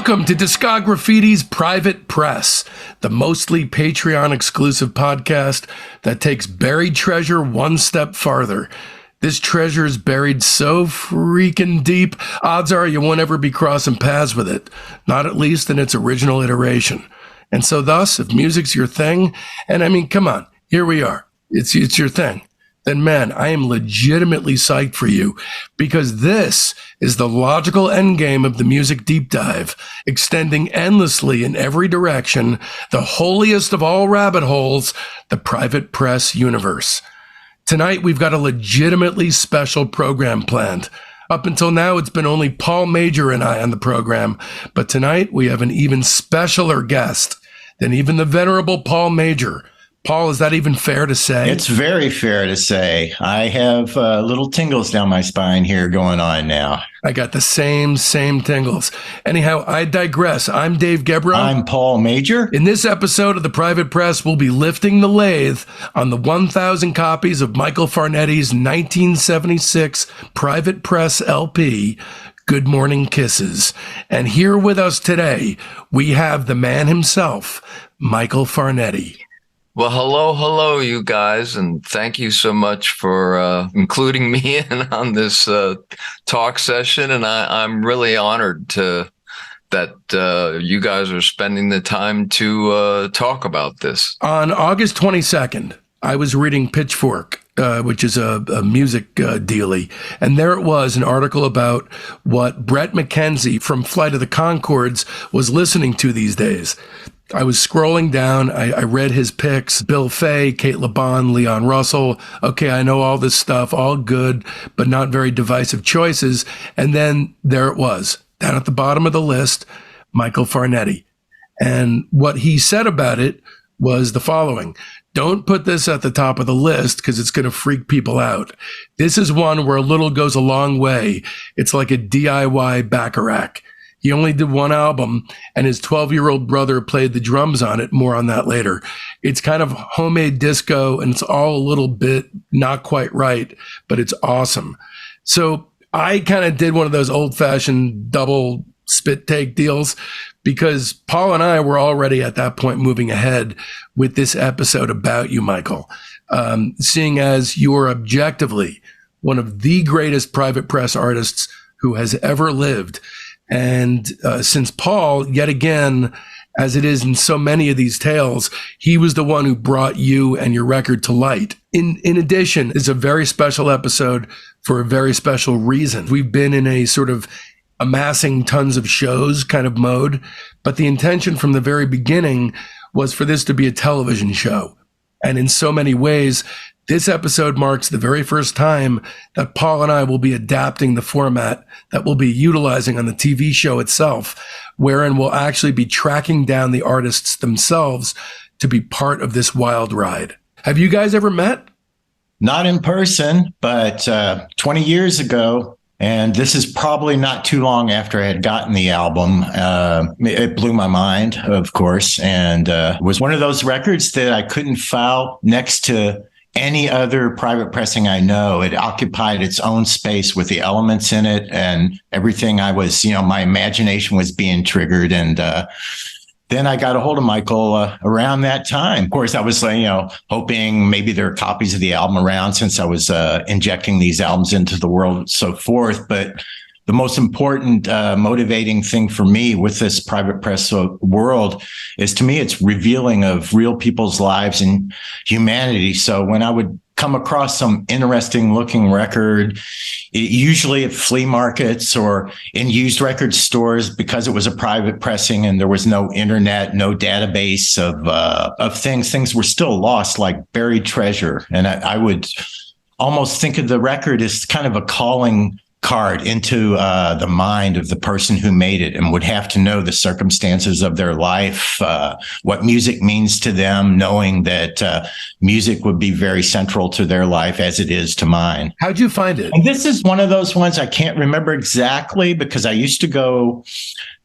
Welcome to Discograffiti's Private Press, the mostly Patreon exclusive podcast that takes buried treasure one step farther. This treasure is buried so freaking deep, odds are you won't ever be crossing paths with it, not at least in its original iteration. And so thus, if music's your thing, and I mean, come on, here we are, it's your thing, then man, I am legitimately psyched for you, because this is the logical endgame of the music deep dive, extending endlessly in every direction, the holiest of all rabbit holes, the Private Press universe. Tonight, we've got a legitimately special program planned. Up until now, it's been only Paul Major and I on the program, but tonight we have an even specialer guest than even the venerable Paul Major. Paul, is that even fair to say? It's very fair to say. I have little tingles down my spine here going on now. I got the same tingles. Anyhow, I digress. I'm Dave Gebrow. I'm Paul Major. In this episode of the Private Press, we'll be lifting the lathe on the 1,000 copies of Michael Farneti's 1976 Private Press LP, Good Morning Kisses. And here with us today, we have the man himself, Michael Farneti. Well, hello, you guys, and thank you so much for including me in on this talk session. And I'm really honored that you guys are spending the time to talk about this. On August 22nd, I was reading Pitchfork, which is a music dealie, and there it was, an article about what Brett McKenzie from Flight of the Conchords was listening to these days. I was scrolling down. I read his picks, Bill Fay, Kate LeBon, Leon Russell. Okay, I know all this stuff, all good, but not very divisive choices. And then there it was, down at the bottom of the list, Michael Farneti. And what he said about it was the following: don't put this at the top of the list because it's going to freak people out. This is one where a little goes a long way. It's like a DIY Bacharach. He only did one album, and his 12-year-old brother played the drums on it. More on that later. It's kind of homemade disco, and it's all a little bit not quite right, but it's awesome. So I kind of did one of those old-fashioned double spit take deals, because Paul and I were already at that point moving ahead with this episode about you, Michael, seeing as you are objectively one of the greatest private press artists who has ever lived. And since Paul, yet again, as it is in so many of these tales, he was the one who brought you and your record to light. In addition, it's a very special episode for a very special reason. We've been in a sort of amassing tons of shows kind of mode, but the intention from the very beginning was for this to be a television show. And in so many ways, this episode marks the very first time that Paul and I will be adapting the format that we'll be utilizing on the TV show itself, wherein we'll actually be tracking down the artists themselves to be part of this wild ride. Have you guys ever met? Not in person, but 20 years ago. And this is probably not too long after I had gotten the album. It blew my mind, of course, and was one of those records that I couldn't file next to any other private pressing I know. It occupied its own space with the elements in it and everything. I was, my imagination was being triggered. And then I got a hold of Michael around that time. Of course, I was, hoping maybe there are copies of the album around, since I was injecting these albums into the world and so forth. But the most important motivating thing for me with this private press world is, to me, it's revealing of real people's lives and humanity. So when I would come across some interesting looking record, usually at flea markets or in used record stores, because it was a private pressing and there was no internet, no database of things were still lost like buried treasure. And I would almost think of the record as kind of a calling card into the mind of the person who made it, and would have to know the circumstances of their life, what music means to them, knowing that music would be very central to their life as it is to mine. How'd you find it? And this is one of those ones I can't remember exactly, because I used to go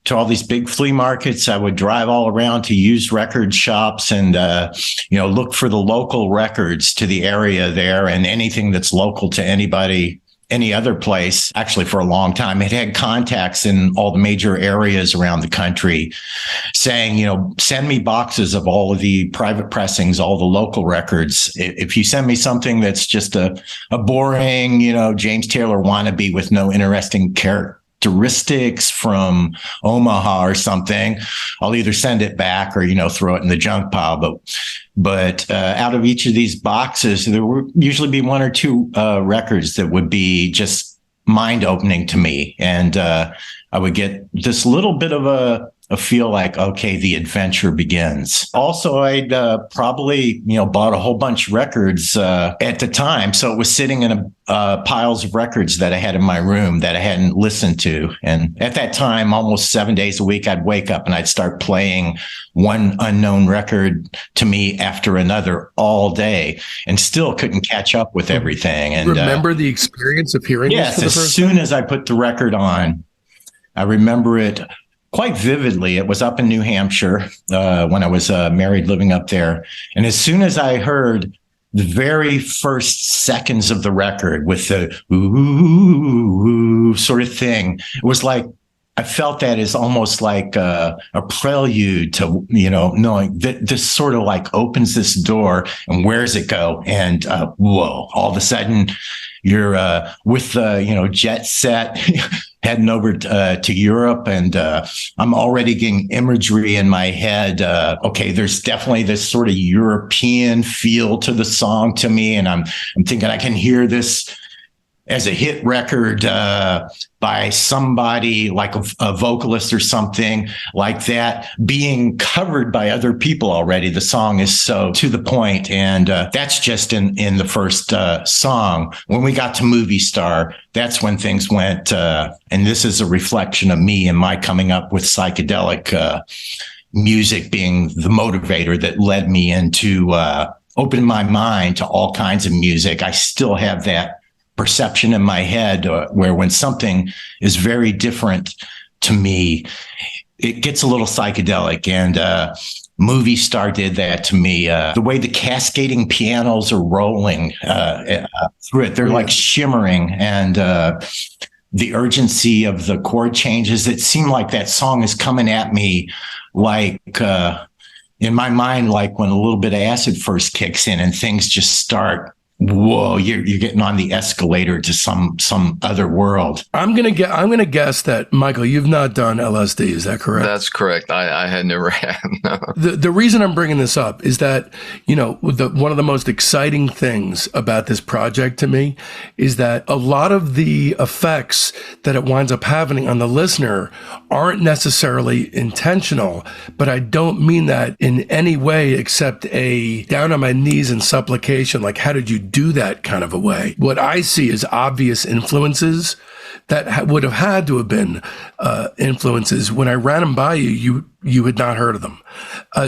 to all these big flea markets. I would drive all around to used record shops and, look for the local records to the area there, and anything that's local to anybody any other place, actually, for a long time. It had contacts in all the major areas around the country saying, send me boxes of all of the private pressings, all the local records. If you send me something that's just a boring, James Taylor wannabe with no interesting characteristics from Omaha or something, I'll either send it back or, throw it in the junk pile. But out of each of these boxes, there would usually be one or two records that would be just mind-opening to me. And I would get this little bit of a feel like, okay, the adventure begins. Also, I'd probably, bought a whole bunch of records at the time. So it was sitting in piles of records that I had in my room that I hadn't listened to. And at that time, almost 7 days a week, I'd wake up and I'd start playing one unknown record to me after another all day, and still couldn't catch up with everything. And remember the experience of hearing yes, this for the as first soon time? as I put the record on, I remember it quite vividly. It was up in New Hampshire when I was married, living up there. And as soon as I heard the very first seconds of the record with the ooh sort of thing, it was like, I felt that as almost like a prelude to, knowing that this sort of like opens this door, and where does it go? And whoa, all of a sudden you're with the, jet set heading over to Europe. And I'm already getting imagery in my head. Okay, there's definitely this sort of European feel to the song to me. And I'm thinking I can hear this as a hit record by somebody like a vocalist or something like that, being covered by other people already. The song is so to the point, and that's just in the first song. When we got to Movie Star, that's when things went, and this is a reflection of me and my coming up with psychedelic music being the motivator that led me into opening my mind to all kinds of music. I still have that perception in my head where when something is very different to me, it gets a little psychedelic. And Movie Star did that to me. The way the cascading pianos are rolling through it, they're like shimmering, and the urgency of the chord changes. It seemed like that song is coming at me like in my mind, like when a little bit of acid first kicks in and things just start. Whoa, you're getting on the escalator to some other world. I'm gonna guess that, Michael, you've not done LSD, is that correct? That's correct. I had never had. No. The reason I'm bringing this up is that, one of the most exciting things about this project to me is that a lot of the effects that it winds up having on the listener aren't necessarily intentional, but I don't mean that in any way except a down on my knees in supplication, like, how did you do that kind of a way? What I see is obvious influences that would have had to have been influences. When I ran them by you had not heard of them.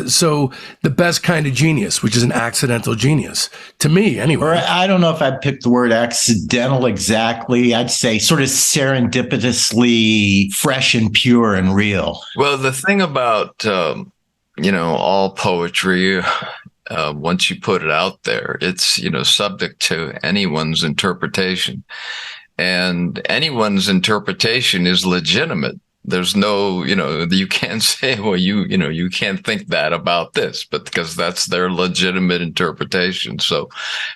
So the best kind of genius, which is an accidental genius, to me anyway. Or I don't know if I'd pick the word accidental exactly. I'd say sort of serendipitously fresh and pure and real. Well, the thing about, all poetry, once you put it out there, it's, subject to anyone's interpretation, and anyone's interpretation is legitimate. There's no, you can't say, well, you can't think that about this, but because that's their legitimate interpretation. So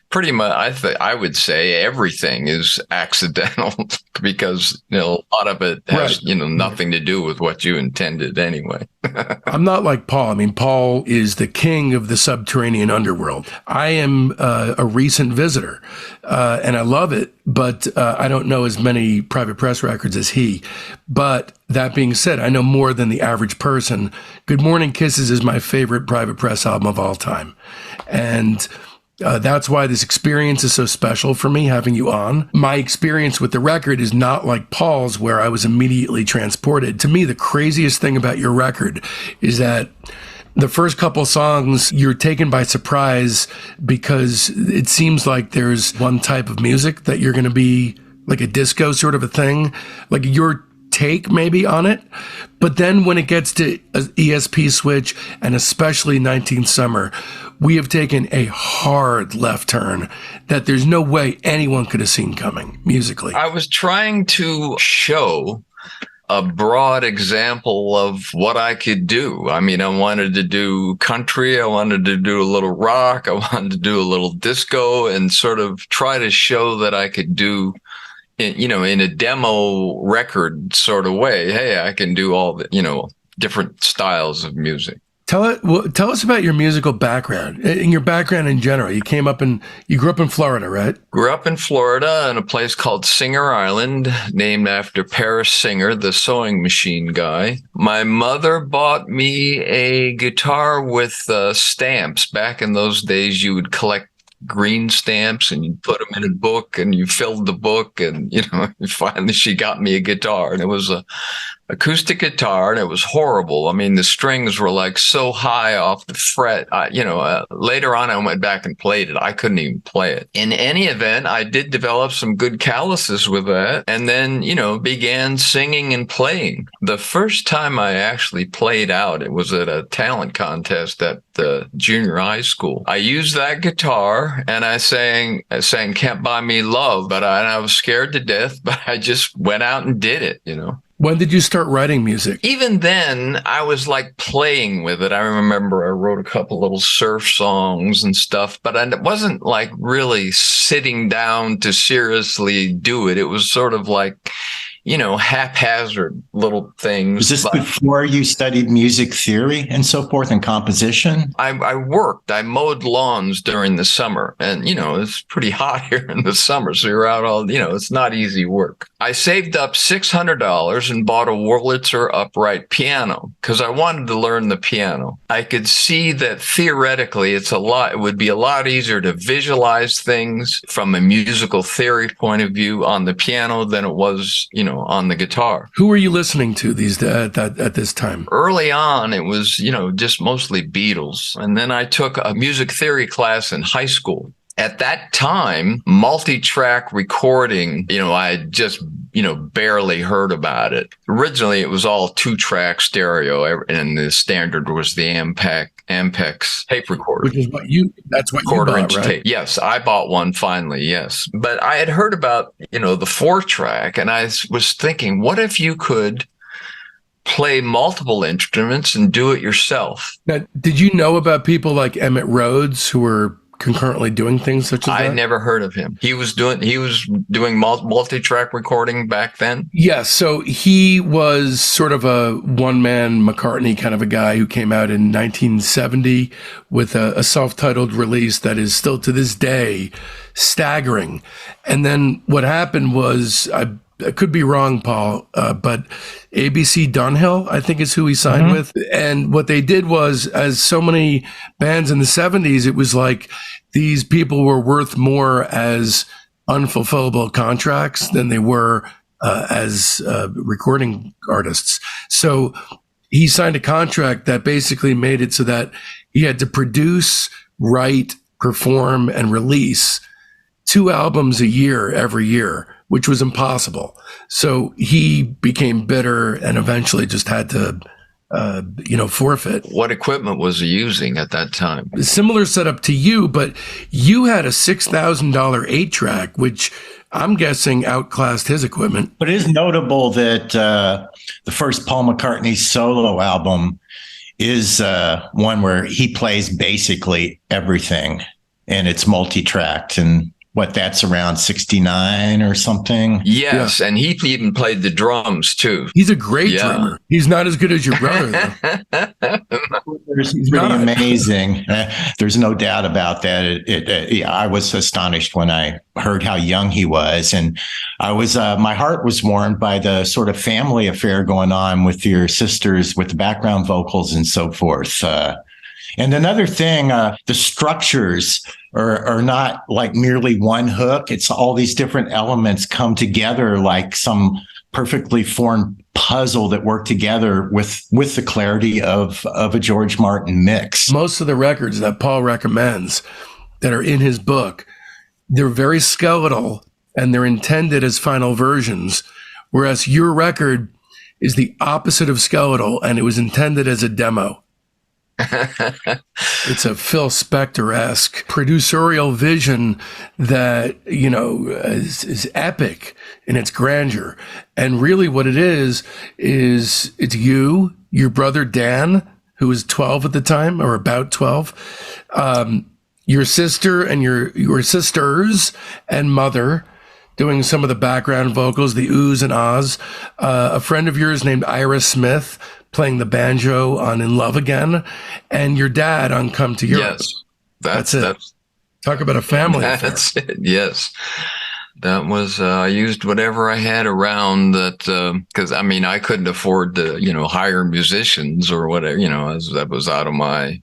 pretty much, I would say everything is accidental because, a lot of it has, nothing to do with what you intended anyway. I'm not like Paul. I mean, Paul is the king of the subterranean underworld. I am a recent visitor, and I love it, but I don't know as many private press records as he. But that being said, I know more than the average person. Good Morning Kisses is my favorite private press album of all time. And that's why this experience is so special for me, having you on. My experience with the record is not like Paul's, where I was immediately transported. To me, the craziest thing about your record is that the first couple songs, you're taken by surprise because it seems like there's one type of music that you're going to be like a disco sort of a thing. Like you're take maybe on it. But then when it gets to ESP Switch and especially 19th Summer, we have taken a hard left turn that there's no way anyone could have seen coming musically. I was trying to show a broad example of what I could do. I mean, I wanted to do country. I wanted to do a little rock. I wanted to do a little disco and sort of try to show that I could do, in a demo record sort of way. Hey, I can do all the, different styles of music. Tell us about your musical background and your background in general. You grew up in Florida, right? Grew up in Florida in a place called Singer Island, named after Paris Singer, the sewing machine guy. My mother bought me a guitar with stamps. Back in those days, you would collect green stamps and you put them in a book and you filled the book, and finally she got me a guitar, and it was a acoustic guitar, and it was horrible. I mean, the strings were like so high off the fret. Later on, I went back and played it. I couldn't even play it. In any event, I did develop some good calluses with that, and then, began singing and playing. The first time I actually played out, it was at a talent contest at the junior high school. I used that guitar and I sang Can't Buy Me Love, but I was scared to death, but I just went out and did it, When did you start writing music? Even then, I was like playing with it. I remember I wrote a couple little surf songs and stuff, but I wasn't like really sitting down to seriously do it. It was sort of like, haphazard little things. Was this before you studied music theory and so forth and composition? I worked. I mowed lawns during the summer, and, it's pretty hot here in the summer. So you're out all, it's not easy work. I saved up $600 and bought a Wurlitzer upright piano because I wanted to learn the piano. I could see that theoretically it would be a lot easier to visualize things from a musical theory point of view on the piano than it was, on the guitar. Who were you listening to at this time? Early on, it was, just mostly Beatles. And then I took a music theory class in high school. At that time, multi-track recording, I had just, barely heard about it. Originally, it was all 2-track stereo, and the standard was the Ampex tape recorder. Which is that's what you bought, quarter-inch right? tape. Yes, I bought one finally, yes. But I had heard about, the 4-track, and I was thinking, what if you could play multiple instruments and do it yourself? Now, did you know about people like Emmett Rhodes who were concurrently doing things such as that? I never heard of him. He was doing multi-track recording back then. Yes. So he was sort of a one-man McCartney kind of a guy who came out in 1970 with a self-titled release that is still to this day staggering. And then what happened was, I could be wrong, Paul, but ABC Dunhill, I think, is who he signed with. And what they did was, as so many bands in the 70s, it was like these people were worth more as unfulfillable contracts than they were as recording artists. So he signed a contract that basically made it so that he had to produce, write, perform, and release 2 albums a year every year, which was impossible. So he became bitter and eventually just had to, forfeit. What equipment was he using at that time? Similar setup to you, but you had a $6,000 8-track, which I'm guessing outclassed his equipment. But it is notable that the first Paul McCartney solo album is one where he plays basically everything, and it's multi-tracked, and that's around 69 or something? Yes, yeah. And he even played the drums, too. He's a great drummer. He's not as good as your brother, though. He's pretty amazing. There's no doubt about that. I was astonished when I heard how young he was. And my heart was warmed by the sort of family affair going on with your sisters, with the background vocals and so forth. And another thing, the structures are not like merely one hook. It's all these different elements come together like some perfectly formed puzzle that work together with the clarity of a George Martin mix. Most of the records that Paul recommends that are in his book, they're very skeletal and they're intended as final versions. Whereas your record, is the opposite of skeletal, and it was intended as a demo. It's a Phil Spector-esque producerial vision that, is epic in its grandeur. And really what it is it's you, your brother Dan, who was 12 at the time, or about 12, your sister and your sisters and mother doing some of the background vocals, the oohs and ahs. A friend of yours named Ira Smith playing the banjo on In Love Again, and your dad on Come to Europe. Yes, that's it. Talk about a family affair. That's it. Yes. That was, I used whatever I had around that, because I couldn't afford to, hire musicians or whatever, that was out of my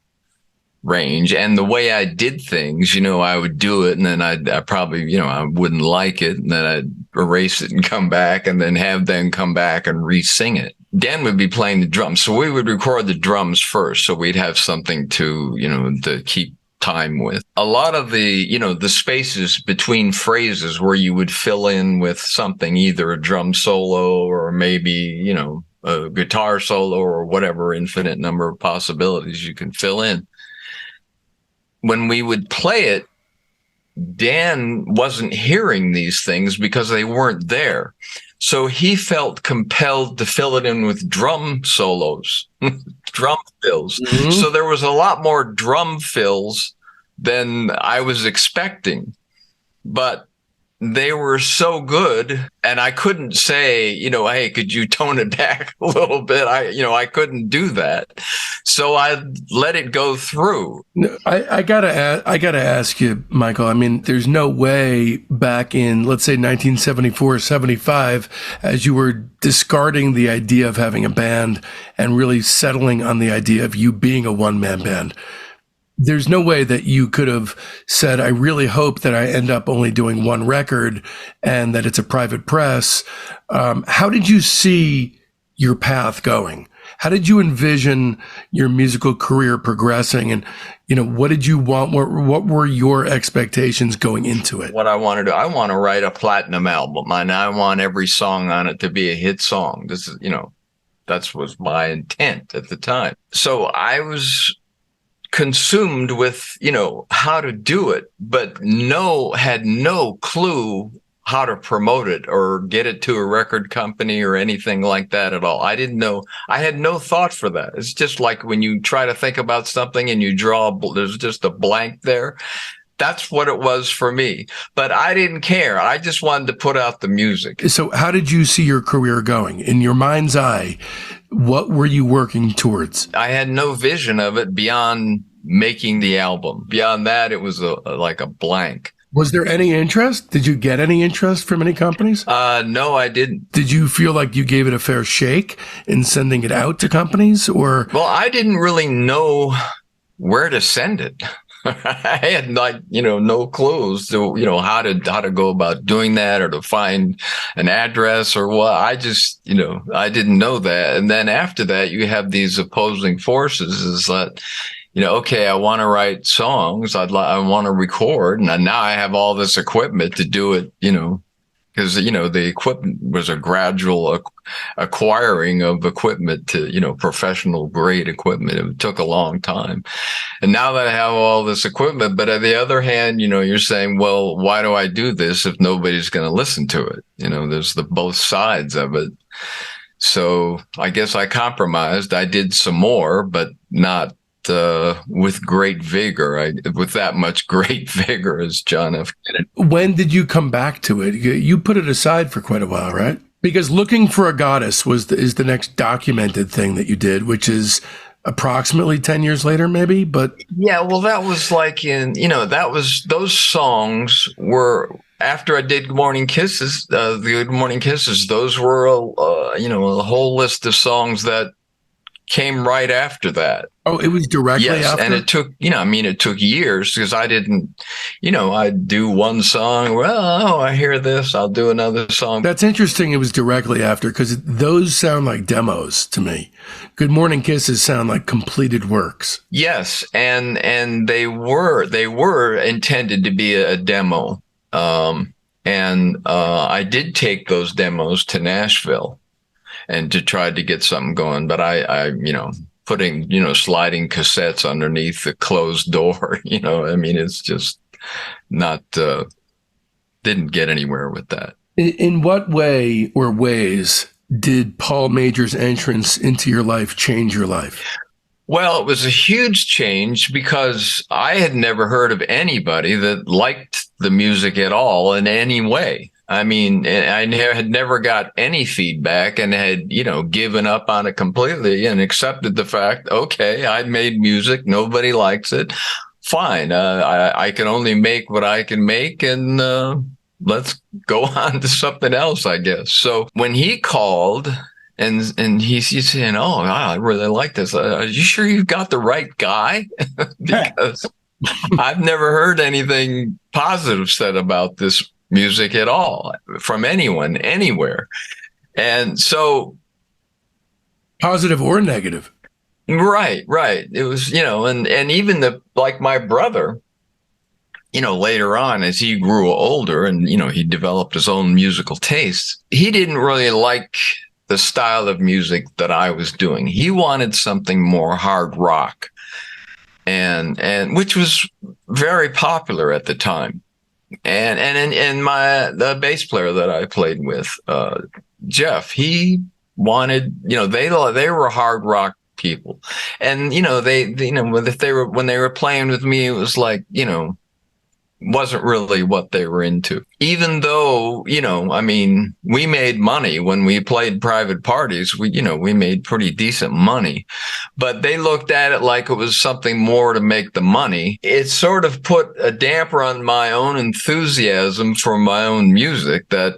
range. And the way I did things, I would do it and then I probably, I wouldn't like it, and then I'd erase it and come back and then have them come back and re-sing it. Dan would be playing the drums. So we would record the drums first. So we'd have something to keep time with. A lot of the, the spaces between phrases where you would fill in with something, either a drum solo or maybe, a guitar solo or whatever infinite number of possibilities you can fill in. When we would play it, Dan wasn't hearing these things because they weren't there. So he felt compelled to fill it in with drum solos, drum fills. Mm-hmm. So there was a lot more drum fills than I was expecting, but they were so good. And I couldn't say, hey, could you tone it back a little bit? I couldn't do that. So I let it go through. I gotta ask you, Michael, there's no way back in, let's say 1974, 75, as you were discarding the idea of having a band and really settling on the idea of you being a one-man band, there's no way that you could have said, I really hope that I end up only doing one record and that it's a private press. How did you see your path going? How did you envision your musical career progressing? And, what did you want? What were your expectations going into it? What I want to do, I want to write a platinum album, and I want every song on it to be a hit song. This is, that was my intent at the time. So I was consumed with, how to do it, but had no clue how to promote it or get it to a record company or anything like that at all. I didn't know. I had no thought for that. It's just like when you try to think about something and you draw, there's just a blank there. That's what it was for me. But I didn't care. I just wanted to put out the music. So how did you see your career going? In your mind's eye, what were you working towards? I had no vision of it beyond making the album. Beyond that, it was like a blank. Was there any interest? Did you get any interest from any companies? No, I didn't. Did you feel like you gave it a fair shake in sending it out to companies, or? Well, I didn't really know where to send it. I had no clues to, how to go about doing that or to find an address or what. I just, I didn't know that. And then after that, you have these opposing forces is that, okay, I want to write songs. I want to record. And now I have all this equipment to do it, because, the equipment was a gradual acquiring of equipment to, professional grade equipment. It took a long time. And now that I have all this equipment, but on the other hand, you're saying, well, why do I do this if nobody's going to listen to it? There's both sides of it. So I guess I compromised. I did some more, but not with great vigor, with that much great vigor as John F. Kennedy. When did you come back to it? You put it aside for quite a while, right? Because Looking for a Goddess is the next documented thing that you did, which is approximately 10 years later, maybe. But yeah, well, that was like those songs were after I did Good Morning Kisses. The Good Morning Kisses, those were a whole list of songs that came right after that. Oh, it was directly after? And it took, it took years because I didn't, I'd do one song. Well, I hear this, I'll do another song. That's interesting. It was directly after because those sound like demos to me. Good Morning Kisses sound like completed works. Yes. And they were intended to be a demo. I did take those demos to Nashville. and to try to get something going. But I putting, sliding cassettes underneath the closed door, I mean, it's just not, didn't get anywhere with that. In what way or ways did Paul Major's entrance into your life change your life? Well, it was a huge change because I had never heard of anybody that liked the music at all in any way. I mean, I had never got any feedback and had, given up on it completely and accepted the fact, okay, I made music. Nobody likes it. Fine. I can only make what I can make, and let's go on to something else, I guess. So when he called and he's saying, oh, wow, I really like this. Are you sure you've got the right guy? Because I've never heard anything positive said about this music at all from anyone, anywhere. And so. Positive or negative. Right. It was, and even like my brother, later on as he grew older and, he developed his own musical tastes, he didn't really like the style of music that I was doing. He wanted something more hard rock and which was very popular at the time. And the bass player that I played with, Jeff, he wanted, they were hard rock people. And, when they were playing with me, it was like, wasn't really what they were into. Even though, we made money when we played private parties, we made pretty decent money, but they looked at it like it was something more to make the money. It sort of put a damper on my own enthusiasm for my own music that,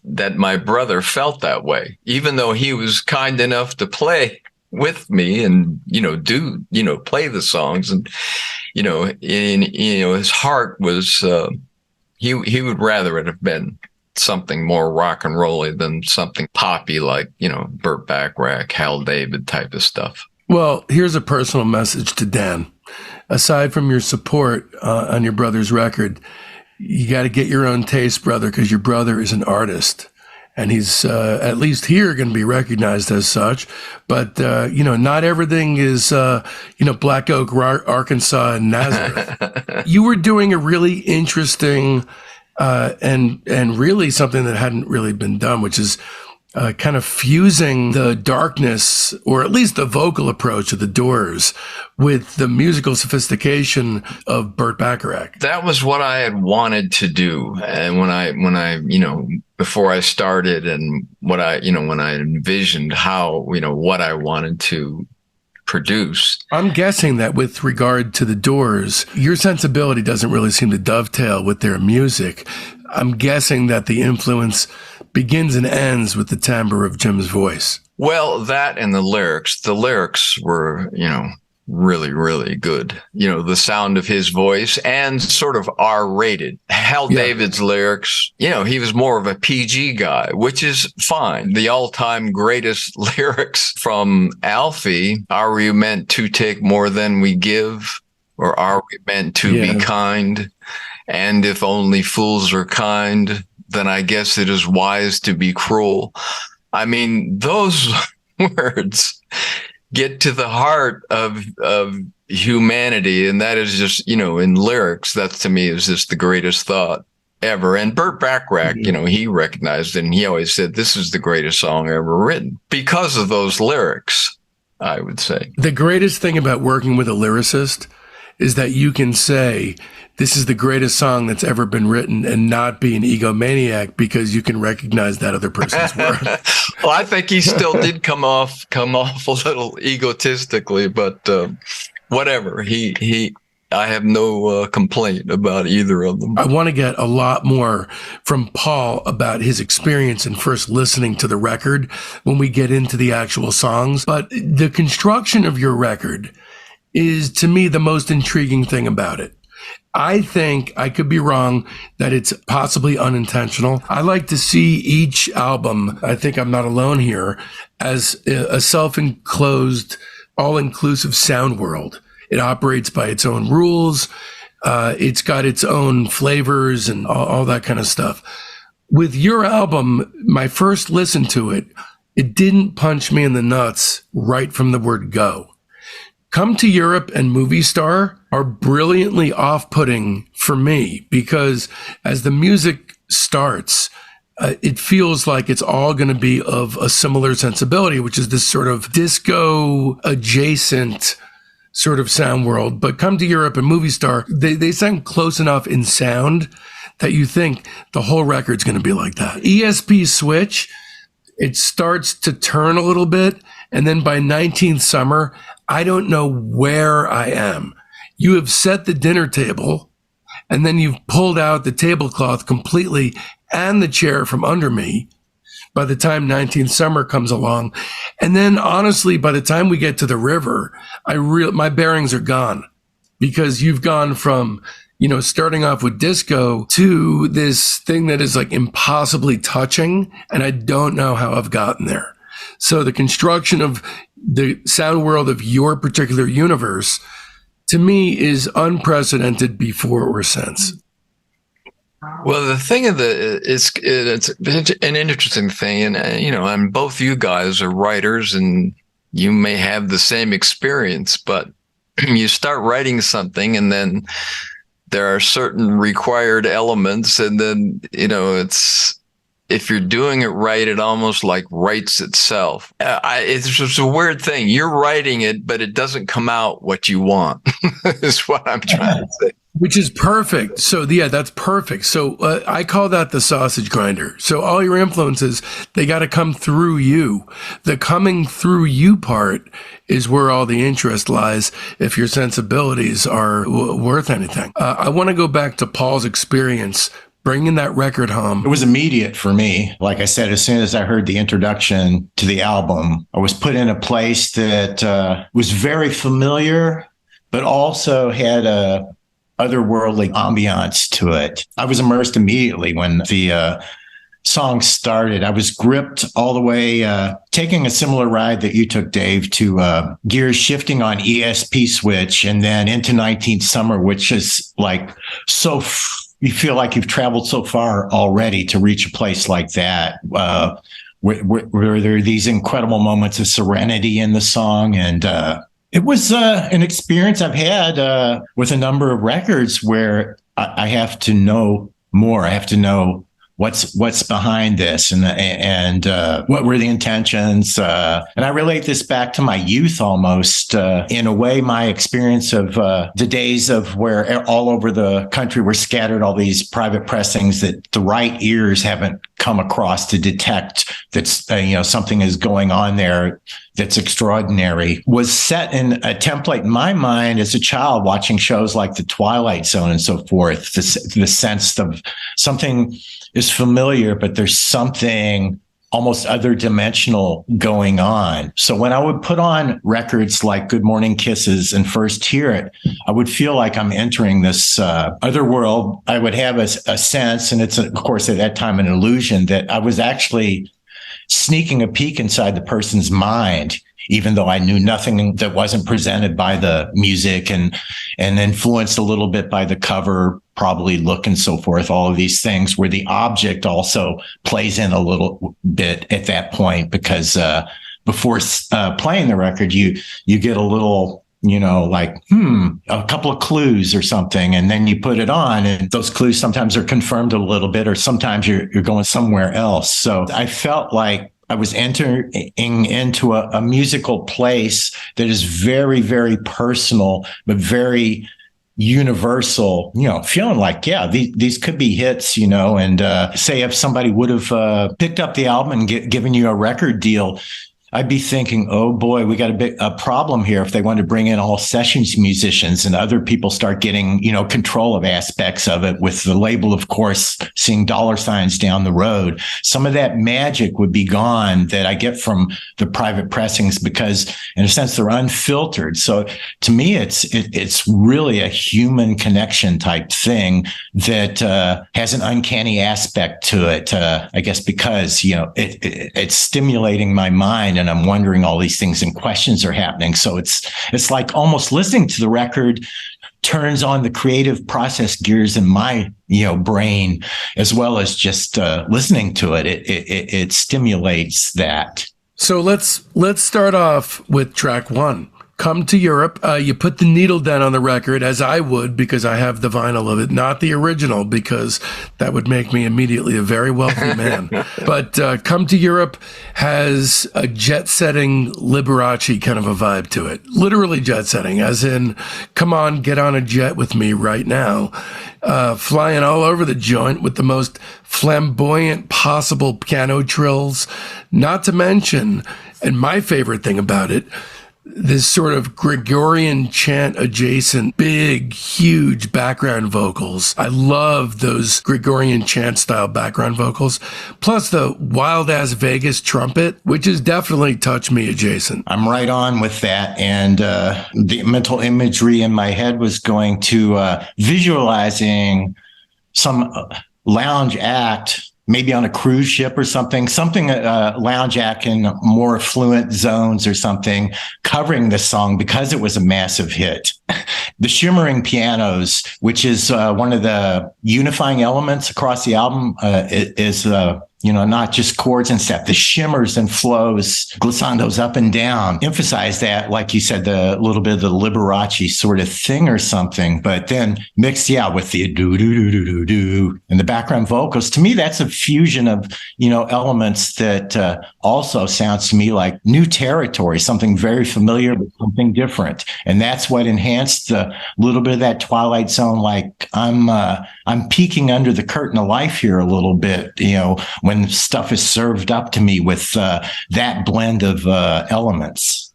that my brother felt that way, even though he was kind enough to play with me and, play the songs. And, his heart was, he would rather it have been something more rock and rolly than something poppy like, Burt Bacharach, Hal David type of stuff. Well, here's a personal message to Dan. Aside from your support on your brother's record, you got to get your own taste, brother, because your brother is an artist. And he's, at least here, going to be recognized as such. But, not everything is, Black Oak, Arkansas, and Nazareth. You were doing a really interesting and really something that hadn't really been done, which is kind of fusing the darkness, or at least the vocal approach of the Doors, with the musical sophistication of Burt Bacharach. That was what I had wanted to do. And when I before I started, and when I envisioned how, what I wanted to produce. I'm guessing that with regard to the Doors, your sensibility doesn't really seem to dovetail with their music. I'm guessing that the influence begins and ends with the timbre of Jim's voice. Well, that and the lyrics were, really, really good. The sound of his voice, and sort of R-rated. Hal David's lyrics, he was more of a PG guy, which is fine. The all-time greatest lyrics from Alfie, are we meant to take more than we give? Or are we meant to be kind? And if only fools are kind, then I guess it is wise to be cruel. I mean, those words get to the heart of humanity. And that is just, in lyrics, that to me is just the greatest thought ever. And Burt Bacharach, he recognized it, and he always said, this is the greatest song ever written because of those lyrics, I would say. The greatest thing about working with a lyricist is that you can say, this is the greatest song that's ever been written, and not be an egomaniac because you can recognize that other person's work. Well, I think he still did come off a little egotistically, but whatever. I have no complaint about either of them. I want to get a lot more from Paul about his experience in first listening to the record when we get into the actual songs. But the construction of your record is, to me, the most intriguing thing about it. I think, I could be wrong, that it's possibly unintentional. I like to see each album, I think I'm not alone here, as a self-enclosed, all-inclusive sound world. It operates by its own rules. It's got its own flavors and all that kind of stuff. With your album, my first listen to it it didn't punch me in the nuts right from the word go. Come to Europe and Movie Star are brilliantly off-putting for me because as the music starts, it feels like it's all going to be of a similar sensibility, which is this sort of disco adjacent sort of sound world. But Come to Europe and Movie Star, they sound close enough in sound that you think the whole record's going to be like that. ESP Switch, it starts to turn a little bit. And then by 19th Summer, I don't know where I am. You have set the dinner table and then you've pulled out the tablecloth completely and the chair from under me by the time 19th Summer comes along. And then honestly, by the time we get to the river, my bearings are gone because you've gone from, starting off with disco to this thing that is like impossibly touching. And I don't know how I've gotten there. So the construction of the sound world of your particular universe, to me, is unprecedented before or since. Well, the thing of it's an interesting thing, and both you guys are writers, and you may have the same experience, but you start writing something, and then there are certain required elements, and then it's. If you're doing it right, it almost like writes itself. It's just a weird thing. You're writing it, but it doesn't come out what you want, is what I'm trying to say. Which is perfect. So, yeah, that's perfect. So I call that the sausage grinder. So all your influences, they got to come through you. The coming through you part is where all the interest lies if your sensibilities are worth anything. I want to go back to Paul's experience bringing that record home. It was immediate for me. Like I said, as soon as I heard the introduction to the album, I was put in a place that was very familiar, but also had a otherworldly ambiance to it. I was immersed immediately when the song started. I was gripped all the way, taking a similar ride that you took, Dave, to gears shifting on ESP Switch and then into 19th Summer, which is like you feel like you've traveled so far already to reach a place like that, where there are these incredible moments of serenity in the song. And it was an experience I've had with a number of records where I have to know more. I have to know what's behind this and what were the intentions. And I relate this back to my youth almost, in a way, my experience of the days of where all over the country were scattered all these private pressings that the right ears haven't come across to detect that's, something is going on there that's extraordinary, was set in a template in my mind as a child watching shows like The Twilight Zone and so forth, the sense of something is familiar, but there's something almost other dimensional going on. So when I would put on records like Good Morning Kisses and first hear it, I would feel like I'm entering this other world. I would have a sense, and it's, of course, at that time, an illusion that I was actually sneaking a peek inside the person's mind, even though I knew nothing that wasn't presented by the music and influenced a little bit by the cover, probably look and so forth, all of these things where the object also plays in a little bit at that point, because before playing the record, you get a little, a couple of clues or something, and then you put it on, and those clues sometimes are confirmed a little bit, or sometimes you're going somewhere else. So I felt like I was entering into a musical place that is very, very personal, but very universal, feeling like, yeah, these could be hits, and say if somebody would have picked up the album and given you a record deal, I'd be thinking, oh boy, we got a problem here if they want to bring in all sessions musicians and other people start getting, control of aspects of it, with the label, of course, seeing dollar signs down the road. Some of that magic would be gone that I get from the private pressings because, in a sense, they're unfiltered. So to me, it's really a human connection type thing that has an uncanny aspect to it, I guess, because, it's stimulating my mind. And I'm wondering all these things and questions are happening. So it's like almost listening to the record turns on the creative process gears in my, brain, as well as just listening to it. It stimulates that. So let's start off with track 1. Come to Europe. You put the needle down on the record, as I would, because I have the vinyl of it, not the original, because that would make me immediately a very wealthy man. But Come to Europe has a jet-setting Liberace kind of a vibe to it. Literally jet-setting, as in, come on, get on a jet with me right now. Flying all over the joint with the most flamboyant possible piano trills. Not to mention, and my favorite thing about it, this sort of Gregorian chant adjacent, big, huge background vocals. I love those Gregorian chant style background vocals. Plus the wild ass Vegas trumpet, which is definitely touch me adjacent. I'm right on with that. And the mental imagery in my head was going to visualizing some lounge act, maybe on a cruise ship or something lounge act in more affluent zones or something, covering this song because it was a massive hit. The shimmering pianos, which is one of the unifying elements across the album, is not just chords and stuff. The shimmers and flows, glissandos up and down, emphasize that, like you said, the little bit of the Liberace sort of thing or something, but then mixed, with the do-do-do-do-do-do and the background vocals. To me, that's a fusion of, elements that also sounds to me like new territory, something very familiar, but something different. And that's what enhanced the little bit of that Twilight Zone, like I'm peeking under the curtain of life here a little bit, when stuff is served up to me with that blend of elements.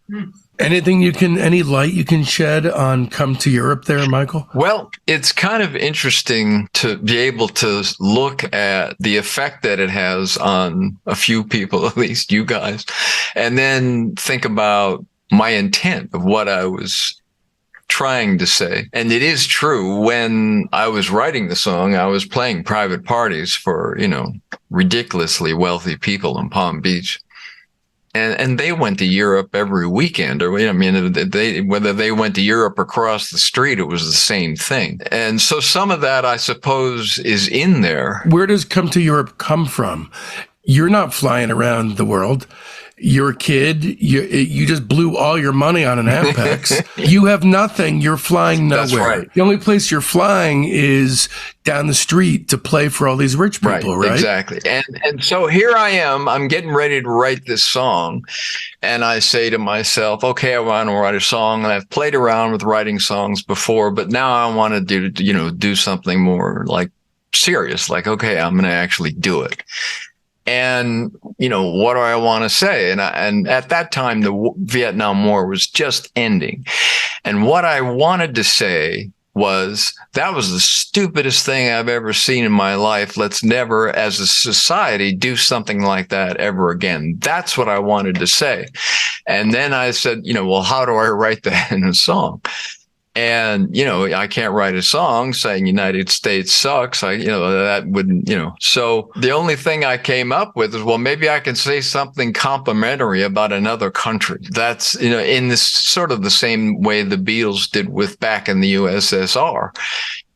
Any light you can shed on Come to Europe there, Michael? Well, it's kind of interesting to be able to look at the effect that it has on a few people, at least you guys, and then think about my intent of what I was trying to say. And it is true, when I was writing the song, I was playing private parties for, ridiculously wealthy people in Palm Beach. And they went to Europe every weekend, or whether they went to Europe or across the street, it was the same thing. And so some of that, I suppose, is in there. Where does Come to Europe come from? You're not flying around the world. You're a kid. You just blew all your money on an Apex. You have nothing. You're flying nowhere. That's right. The only place you're flying is down the street to play for all these rich people, right? Exactly. And so here I am. I'm getting ready to write this song. And I say to myself, okay, I want to write a song. And I've played around with writing songs before, but now I want to do something more like serious. Like, okay, I'm going to actually do it. And, what do I want to say? And at that time, the Vietnam War was just ending. And what I wanted to say was, that was the stupidest thing I've ever seen in my life. Let's never, as a society, do something like that ever again. That's what I wanted to say. And then I said, well, how do I write that in a song? And, I can't write a song saying United States sucks. That wouldn't, so the only thing I came up with is, well, maybe I can say something complimentary about another country. That's, in this sort of the same way the Beatles did with back in the USSR.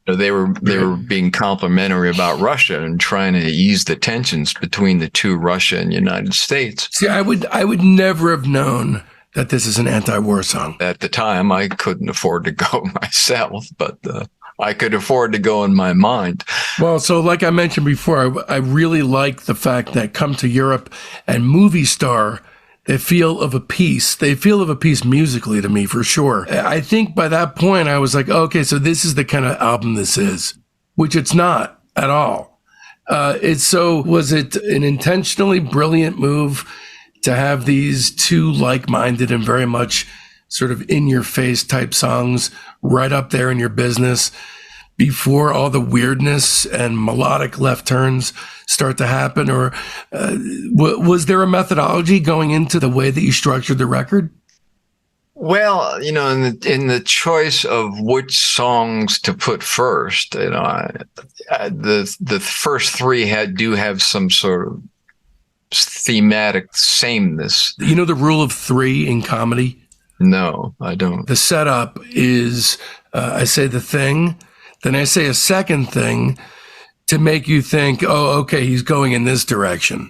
They were being complimentary about Russia and trying to ease the tensions between the two, Russia and United States. See, I would never have known that this is an anti-war song. At the time, I couldn't afford to go myself, but I could afford to go in my mind. Well, so like I mentioned before, I really like the fact that Come to Europe and Movie Star, they feel of a piece. They feel of a piece musically to me, for sure. I think by that point, I was like, okay, so this is the kind of album this is, which it's not at all. Was it an intentionally brilliant move to have these two like-minded and very much sort of in-your-face type songs right up there in your business before all the weirdness and melodic left turns start to happen? Or was there a methodology going into the way that you structured the record? Well, in the choice of which songs to put first, the first three do have some sort of thematic sameness. The rule of 3 in comedy? No, I don't. The setup is I say the thing, then I say a second thing to make you think, oh, okay, he's going in this direction.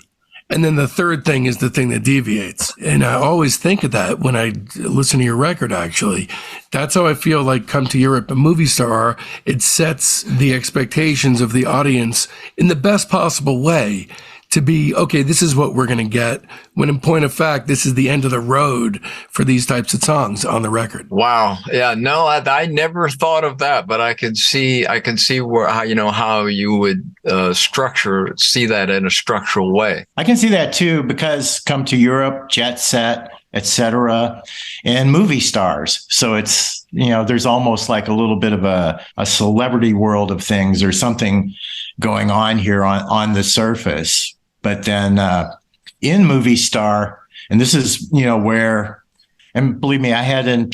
And then the third thing is the thing that deviates. And I always think of that when I listen to your record, actually. That's how I feel like Come to Europe, a movie star. It sets the expectations of the audience in the best possible way to be, okay, this is what we're going to get. When in point of fact, this is the end of the road for these types of songs on the record. Wow. Yeah. No, I never thought of that, but I can see where, how you would see that in a structural way. I can see that too, because Come to Europe, Jet Set, etc., and movie stars. So it's, there's almost like a little bit of a celebrity world of things or something going on here on the surface. But then in movie star, and this is, where, and believe me, I hadn't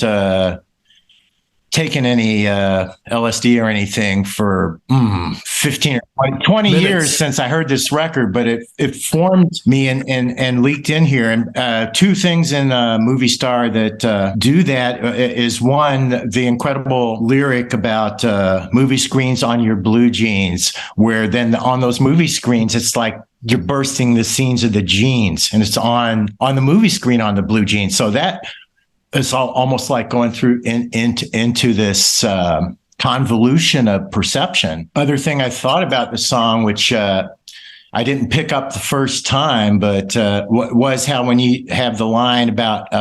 taken any LSD or anything for 15 or 20 years since I heard this record, but it formed me and leaked in here. And two things in Movie Star that do that is, one, the incredible lyric about movie screens on your blue jeans, where then on those movie screens, it's like you're bursting the seams of the jeans, and it's on the movie screen on the blue jeans. So that it's almost like going through into this convolution of perception. Other thing I thought about the song, which I didn't pick up the first time, but was how when you have the line about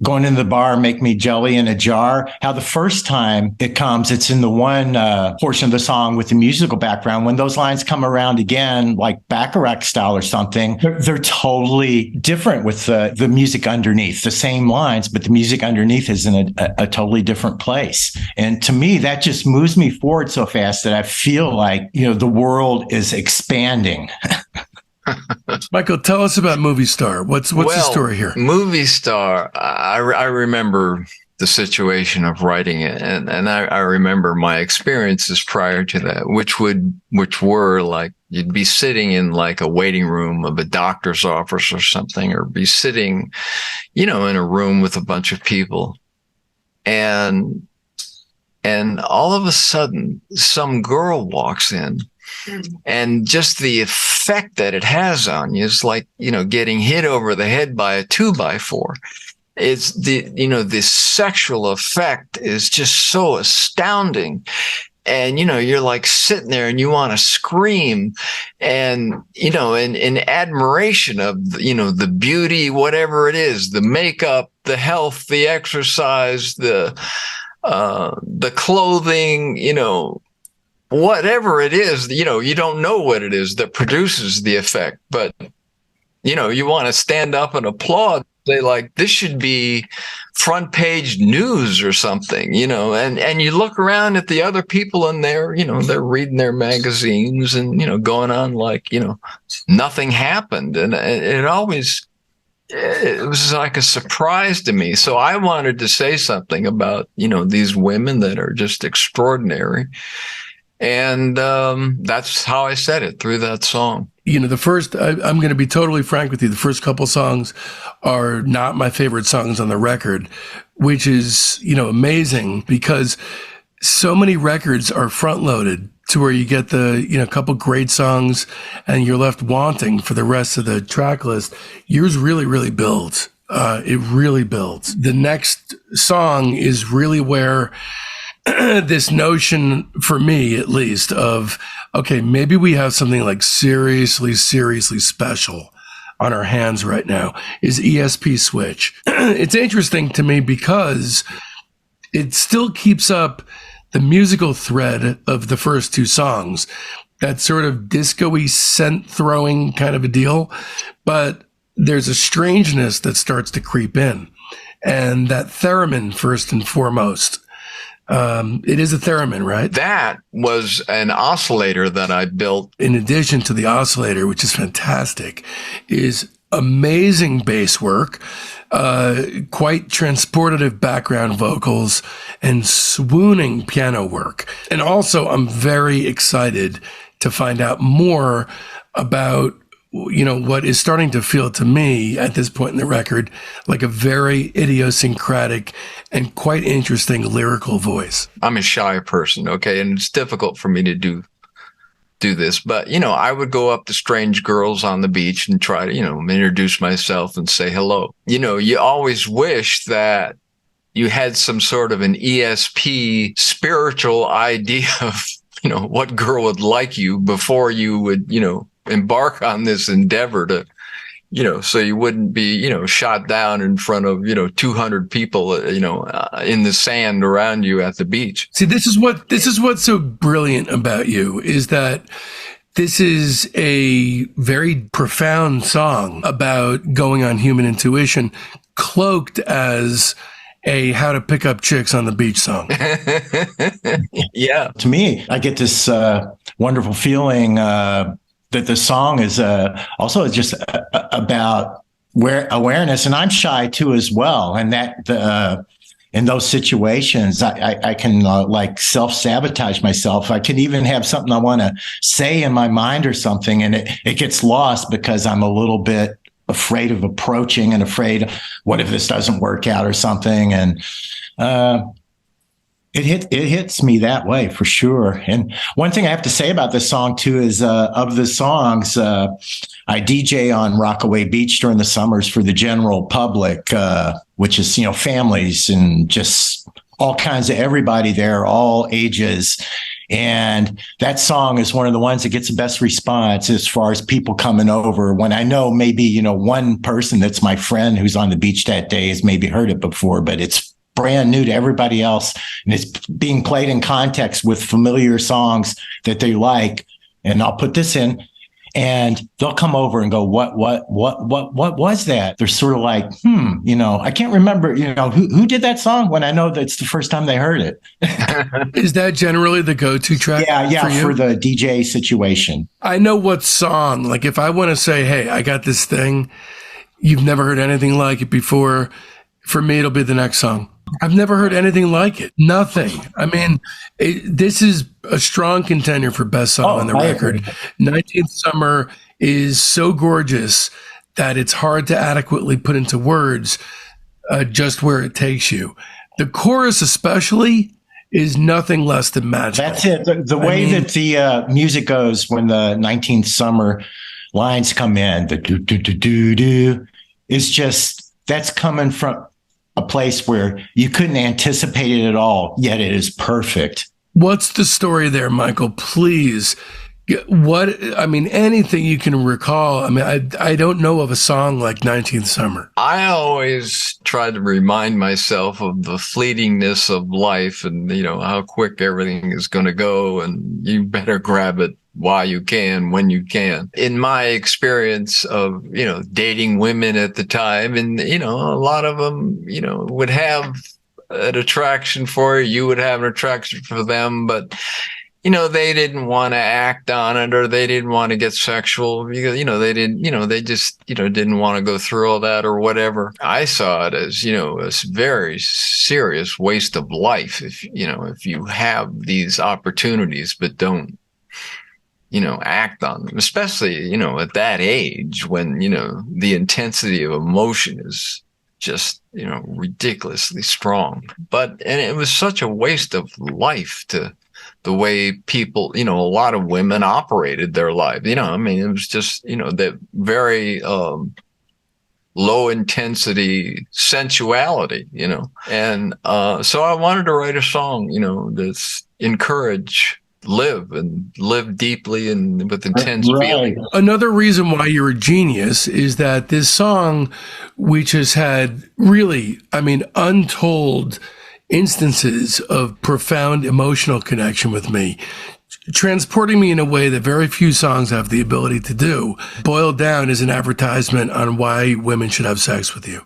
going into the bar, make me jelly in a jar, how the first time it comes, it's in the one portion of the song with the musical background. When those lines come around again, like Bacharach style or something, they're totally different with the music underneath. The same lines, but the music underneath is in a totally different place. And to me, that just moves me forward so fast that I feel like, the world is expanding. Michael, tell us about Movie Star. What's the story here? Movie Star, I remember the situation of writing it, and I remember my experiences prior to that, which were like you'd be sitting in like a waiting room of a doctor's office or something, or be sitting, in a room with a bunch of people, and all of a sudden some girl walks in. And just the effect that it has on you is like, getting hit over the head by a 2x4. It's the sexual effect is just so astounding. And, you're like sitting there and you want to scream and, in admiration of, the beauty, whatever it is, the makeup, the health, the exercise, the clothing, whatever it is, you don't know what it is that produces the effect, but, you want to stand up and applaud, say like, this should be front page news or something, and you look around at the other people in there, they're reading their magazines and, going on like, nothing happened. And it was like a surprise to me. So I wanted to say something about, these women that are just extraordinary. And that's how I said it through that song. The first, I'm going to be totally frank with you, the first couple songs are not my favorite songs on the record, which is, amazing because so many records are front loaded to where you get the, couple great songs and you're left wanting for the rest of the track list. Yours really, really builds. It really builds. The next song is really where this notion, for me at least, of, okay, maybe we have something like seriously special on our hands right now, is ESP Switch. It's interesting to me because it still keeps up the musical thread of the first two songs, that sort of disco-y scent throwing kind of a deal, but there's a strangeness that starts to creep in. And that theremin, first and foremost. It is a theremin, right? That was an oscillator that I built. In addition to the oscillator, which is fantastic, is amazing bass work, quite transportative background vocals, and swooning piano work. And also, I'm very excited to find out more about what is starting to feel to me at this point in the record like a very idiosyncratic and quite interesting lyrical voice. I'm a shy person, okay? And it's difficult for me to do do this, but, I would go up to strange girls on the beach and try to, introduce myself and say hello. You always wish that you had some sort of an ESP spiritual idea of, what girl would like you before you would, embark on this endeavor to, so you wouldn't be, shot down in front of, 200 people, in the sand around you at the beach. See, this is what's so brilliant about you, is that this is a very profound song about going on human intuition, cloaked as a how to pick up chicks on the beach song. Yeah. To me, I get this wonderful feeling that the song is also just about awareness, and I'm shy too as well. And that in those situations, I can like self-sabotage myself. I can even have something I want to say in my mind or something, and it gets lost because I'm a little bit afraid of approaching and afraid, what if this doesn't work out or something? And it hits me that way for sure. And one thing I have to say about this song too is of the songs, I DJ on Rockaway Beach during the summers for the general public, which is, families and just all kinds of everybody there, all ages. And that song is one of the ones that gets the best response as far as people coming over. When I know maybe, one person that's my friend who's on the beach that day has maybe heard it before, but it's brand new to everybody else. And it's being played in context with familiar songs that they like. And I'll put this in and they'll come over and go, what was that? They're sort of like, I can't remember, who did that song, when I know that's the first time they heard it. Is that generally the go-to track? Yeah, for the DJ situation. I know what song, like if I want to say, hey, I got this thing, you've never heard anything like it before, for me, it'll be the next song. I've never heard anything like it. Nothing. I mean, this is a strong contender for best song on the record. 19th Summer is so gorgeous that it's hard to adequately put into words just where it takes you. The chorus especially is nothing less than magical. That's it. The way that the music goes when the 19th Summer lines come in, the do-do-do-do-do, is just, that's coming from a place where you couldn't anticipate it at all, yet it is perfect. What's the story there, Michael? Please. Anything you can recall. I don't know of a song like 19th Summer. I always try to remind myself of the fleetingness of life and, how quick everything is going to go, and you better grab it while you can, when you can. In my experience of, dating women at the time, and, a lot of them, would have an attraction for you, you would have an attraction for them, but, they didn't want to act on it, or they didn't want to get sexual because, they didn't, they just, didn't want to go through all that or whatever. I saw it as, a very serious waste of life if you have these opportunities, but don't, act on them, especially, at that age when, the intensity of emotion is just, ridiculously strong. And it was such a waste of life to the way people, a lot of women operated their life. It was just, that very low intensity sensuality, and so I wanted to write a song, that's encourage live deeply and with intense feeling. Another reason why you're a genius is that this song, which has had really, untold instances of profound emotional connection with me, transporting me in a way that very few songs have the ability to do, boiled down is an advertisement on why women should have sex with you.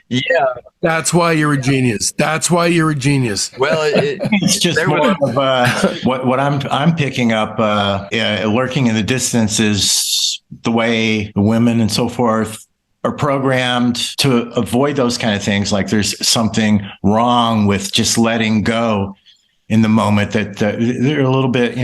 Yeah, that's why you're a genius. Well, it's just more of what I'm picking up, lurking in the distance is the way the women and so forth are programmed to avoid those kind of things. Like there's something wrong with just letting go in the moment, that they're a little bit,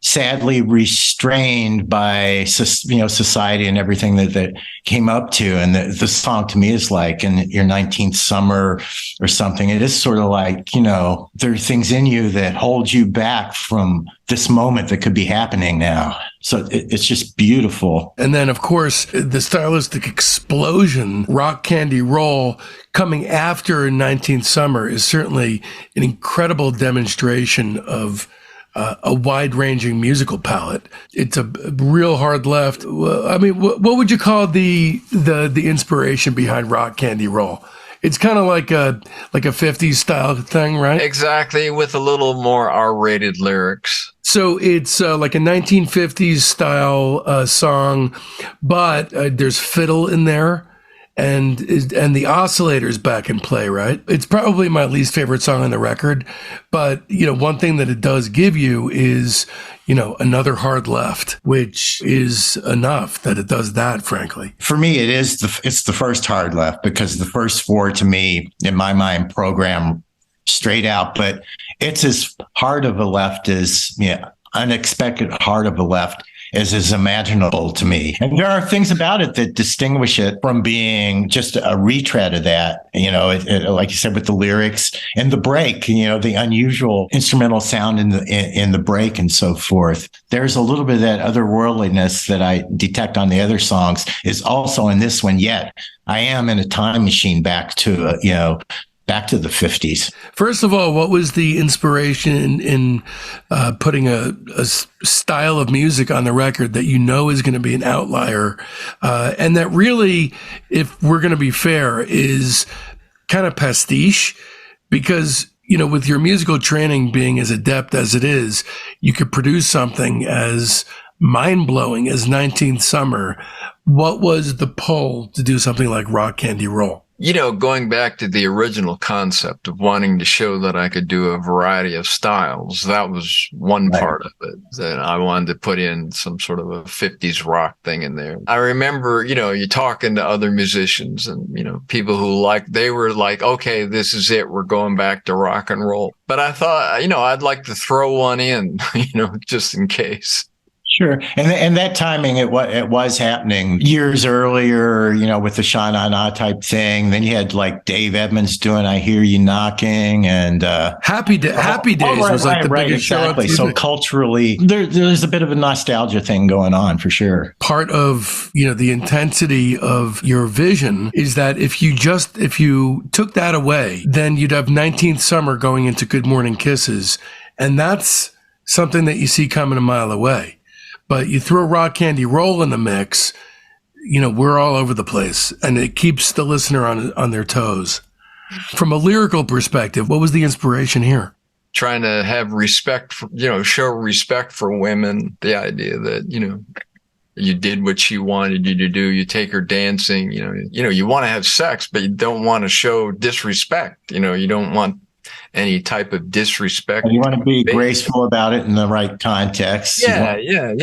sadly restrained by, society and everything that came up to. And the song to me is like in your 19th Summer or something. It is sort of like, there are things in you that hold you back from this moment that could be happening now. So it's just beautiful. And then, of course, the stylistic explosion, Rock Candy Roll, coming after 19th Summer is certainly an incredible demonstration of a wide-ranging musical palette. It's a real hard left. I mean, what would you call the inspiration behind Rock Candy Roll? It's kind of like a 50s style thing, right? Exactly, with a little more R-rated lyrics. So it's like a 1950s style song, but there's fiddle in there. And the oscillator's back in play, right? It's probably my least favorite song on the record, but one thing that it does give you is another hard left, which is enough that it does that. Frankly, for me, it's the first hard left, because the first four to me, in my mind, program straight out, but it's as hard of a left as unexpected hard of a left is imaginable to me. And there are things about it that distinguish it from being just a retread of that, like you said, with the lyrics and the break, the unusual instrumental sound in the break and so forth. There's a little bit of that otherworldliness that I detect on the other songs is also in this one, yet I am in a time machine back to, back to the 50s. First of all, what was the inspiration in putting a style of music on the record that is going to be an outlier, and that really, if we're going to be fair, is kind of pastiche? Because with your musical training being as adept as it is, you could produce something as mind-blowing as 19th Summer. What was the pull to do something like Rock Candy Roll? Going back to the original concept of wanting to show that I could do a variety of styles, that was one part of it, that I wanted to put in some sort of a 50s rock thing in there. I remember, you talking to other musicians and, people who they were like, okay, this is it. We're going back to rock and roll. But I thought, I'd like to throw one in, just in case. Sure. And that timing, it was happening years earlier, with the Sha Na Na type thing. Then you had like Dave Edmunds doing I Hear You Knocking, and Happy Days was like the biggest show on TV. So culturally, there's a bit of a nostalgia thing going on for sure. Part of, the intensity of your vision is that if you took that away, then you'd have 19th Summer going into Good Morning Kisses. And that's something that you see coming a mile away. But you throw Rock Candy Roll in the mix, we're all over the place, and it keeps the listener on their toes. From a lyrical perspective, what was the inspiration here? Trying to have respect for, show respect for women. The idea that, you did what she wanted you to do. You take her dancing, you want to have sex, but you don't want to show disrespect. You don't want any type of disrespect. And you want to be graceful about it in the right context. Yeah. You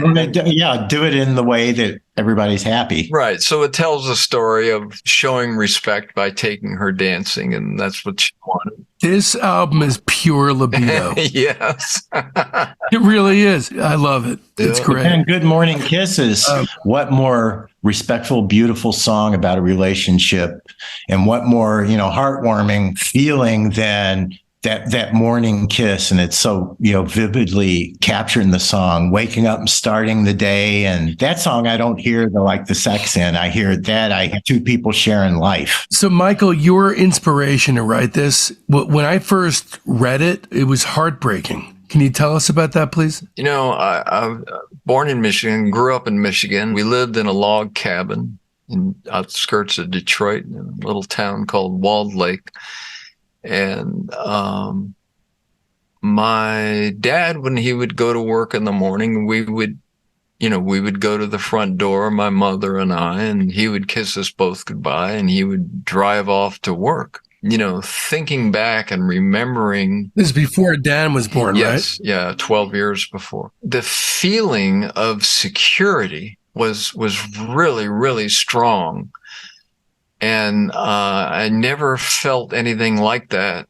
want to do it in the way that everybody's happy. Right. So it tells a story of showing respect by taking her dancing, and that's what she wanted. This album is pure libido. Yes. It really is. I love it. It's great. And Good Morning Kisses. What more respectful, beautiful song about a relationship, and what more, heartwarming feeling than that morning kiss. And it's so, vividly captured in the song, waking up and starting the day. And that song, I don't hear the sex in. I hear that. I hear two people sharing life. So Michael, your inspiration to write this, when I first read it, it was heartbreaking. Can you tell us about that, please? I born in Michigan, grew up in Michigan. We lived in a log cabin in outskirts of Detroit, in a little town called Walled Lake. And my dad, when he would go to work in the morning, we would go to the front door, my mother and I, and he would kiss us both goodbye, and he would drive off to work. Thinking back and remembering. This is before Dan was born, yes, right? Yeah, 12 years before. The feeling of security was really, really strong. And I never felt anything like that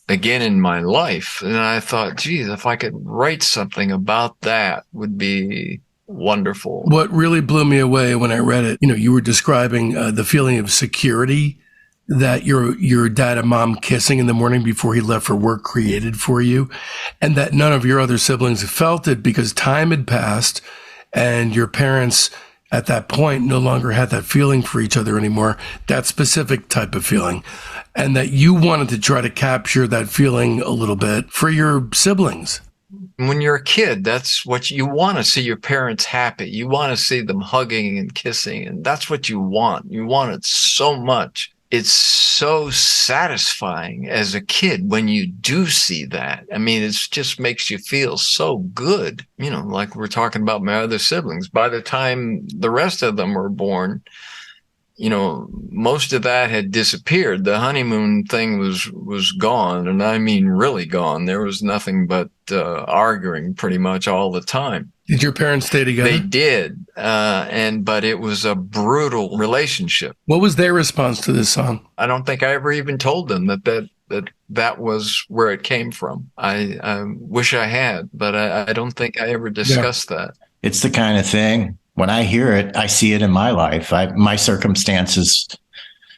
again in my life. And I thought, geez, if I could write something about that, would be wonderful. What really blew me away when I read it, you were describing the feeling of security that your dad and mom kissing in the morning before he left for work created for you, and that none of your other siblings felt it because time had passed and your parents at that point no longer had that feeling for each other anymore, that specific type of feeling, and that you wanted to try to capture that feeling a little bit for your siblings. When you're a kid, that's what you want to see, your parents happy. You want to see them hugging and kissing, and that's what you want. You want it so much. It's so satisfying as a kid when you do see that. I mean, it just makes you feel so good. You know, like we're talking about my other siblings. By the time the rest of them were born, you know, most of that had disappeared. The honeymoon thing was gone, and I mean really gone. There was nothing but arguing pretty much all the time. Did your parents stay together? They did, but it was a brutal relationship. What was their response to this song? I don't think I ever even told them that was where it came from. I wish I had, but I don't think I ever discussed that. It's the kind of thing, when I hear it, I see it in my life. My circumstances,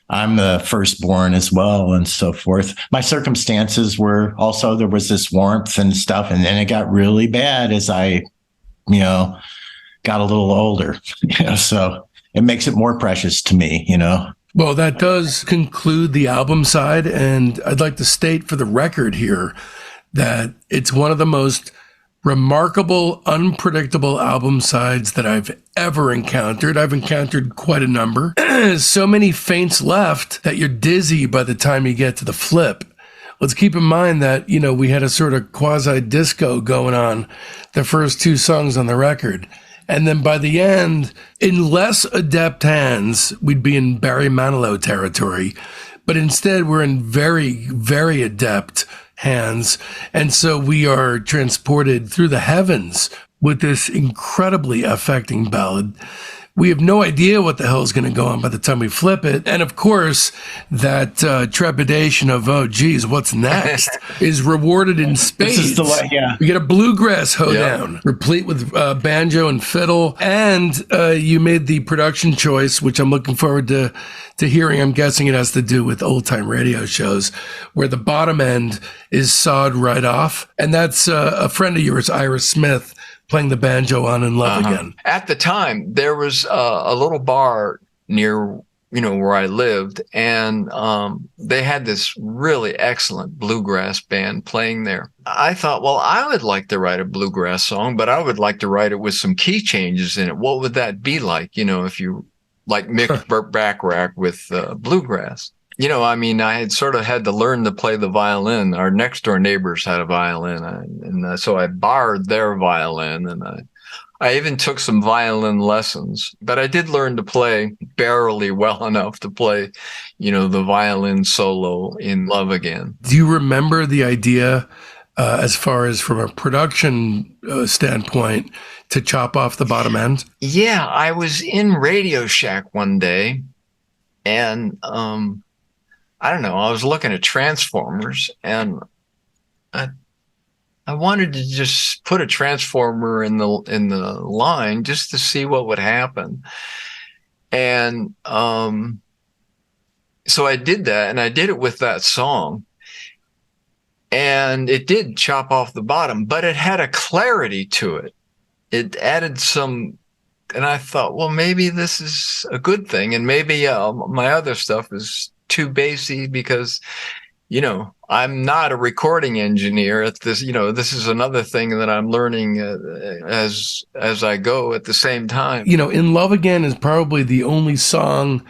I'm the firstborn as well and so forth. My circumstances were also, there was this warmth and stuff, and then it got really bad as I got a little older, so it makes it more precious to me, Well, that does conclude the album side. And I'd like to state for the record here that it's one of the most remarkable, unpredictable album sides that I've ever encountered. I've encountered quite a number. So many feints left that you're dizzy by the time you get to the flip. Let's keep in mind that, we had a sort of quasi-disco going on the first two songs on the record. And then by the end, in less adept hands, we'd be in Barry Manilow territory. But instead, we're in very, very adept hands. And so we are transported through the heavens with this incredibly affecting ballad. We have no idea what the hell is going to go on by the time we flip it. And of course, that trepidation of, oh, geez, what's next is rewarded in spades. This is the way, yeah. We get a bluegrass hoedown, replete with banjo and fiddle. And you made the production choice, which I'm looking forward to hearing. I'm guessing it has to do with old time radio shows where the bottom end is sawed right off. And that's a friend of yours, Ira Smith, playing the banjo on In Love Again. At the time, there was a little bar near, where I lived, and they had this really excellent bluegrass band playing there. I thought, well, I would like to write a bluegrass song, but I would like to write it with some key changes in it. What would that be like, if you like Mick Backrack with bluegrass? I had sort of had to learn to play the violin. Our next door neighbors had a violin, so I borrowed their violin, and I even took some violin lessons. But I did learn to play barely well enough to play, the violin solo in Love Again. Do you remember the idea, as far as from a production standpoint, to chop off the bottom end? Yeah, I was in Radio Shack one day, and I don't know. I was looking at Transformers, and I wanted to just put a transformer in the line just to see what would happen. And so I did that, and I did it with that song, and it did chop off the bottom, but it had a clarity to it. It added some. And I thought, well, maybe this is a good thing, and maybe my other stuff is too bassy because, I'm not a recording engineer at this. This is another thing that I'm learning as I go at the same time. In Love Again is probably the only song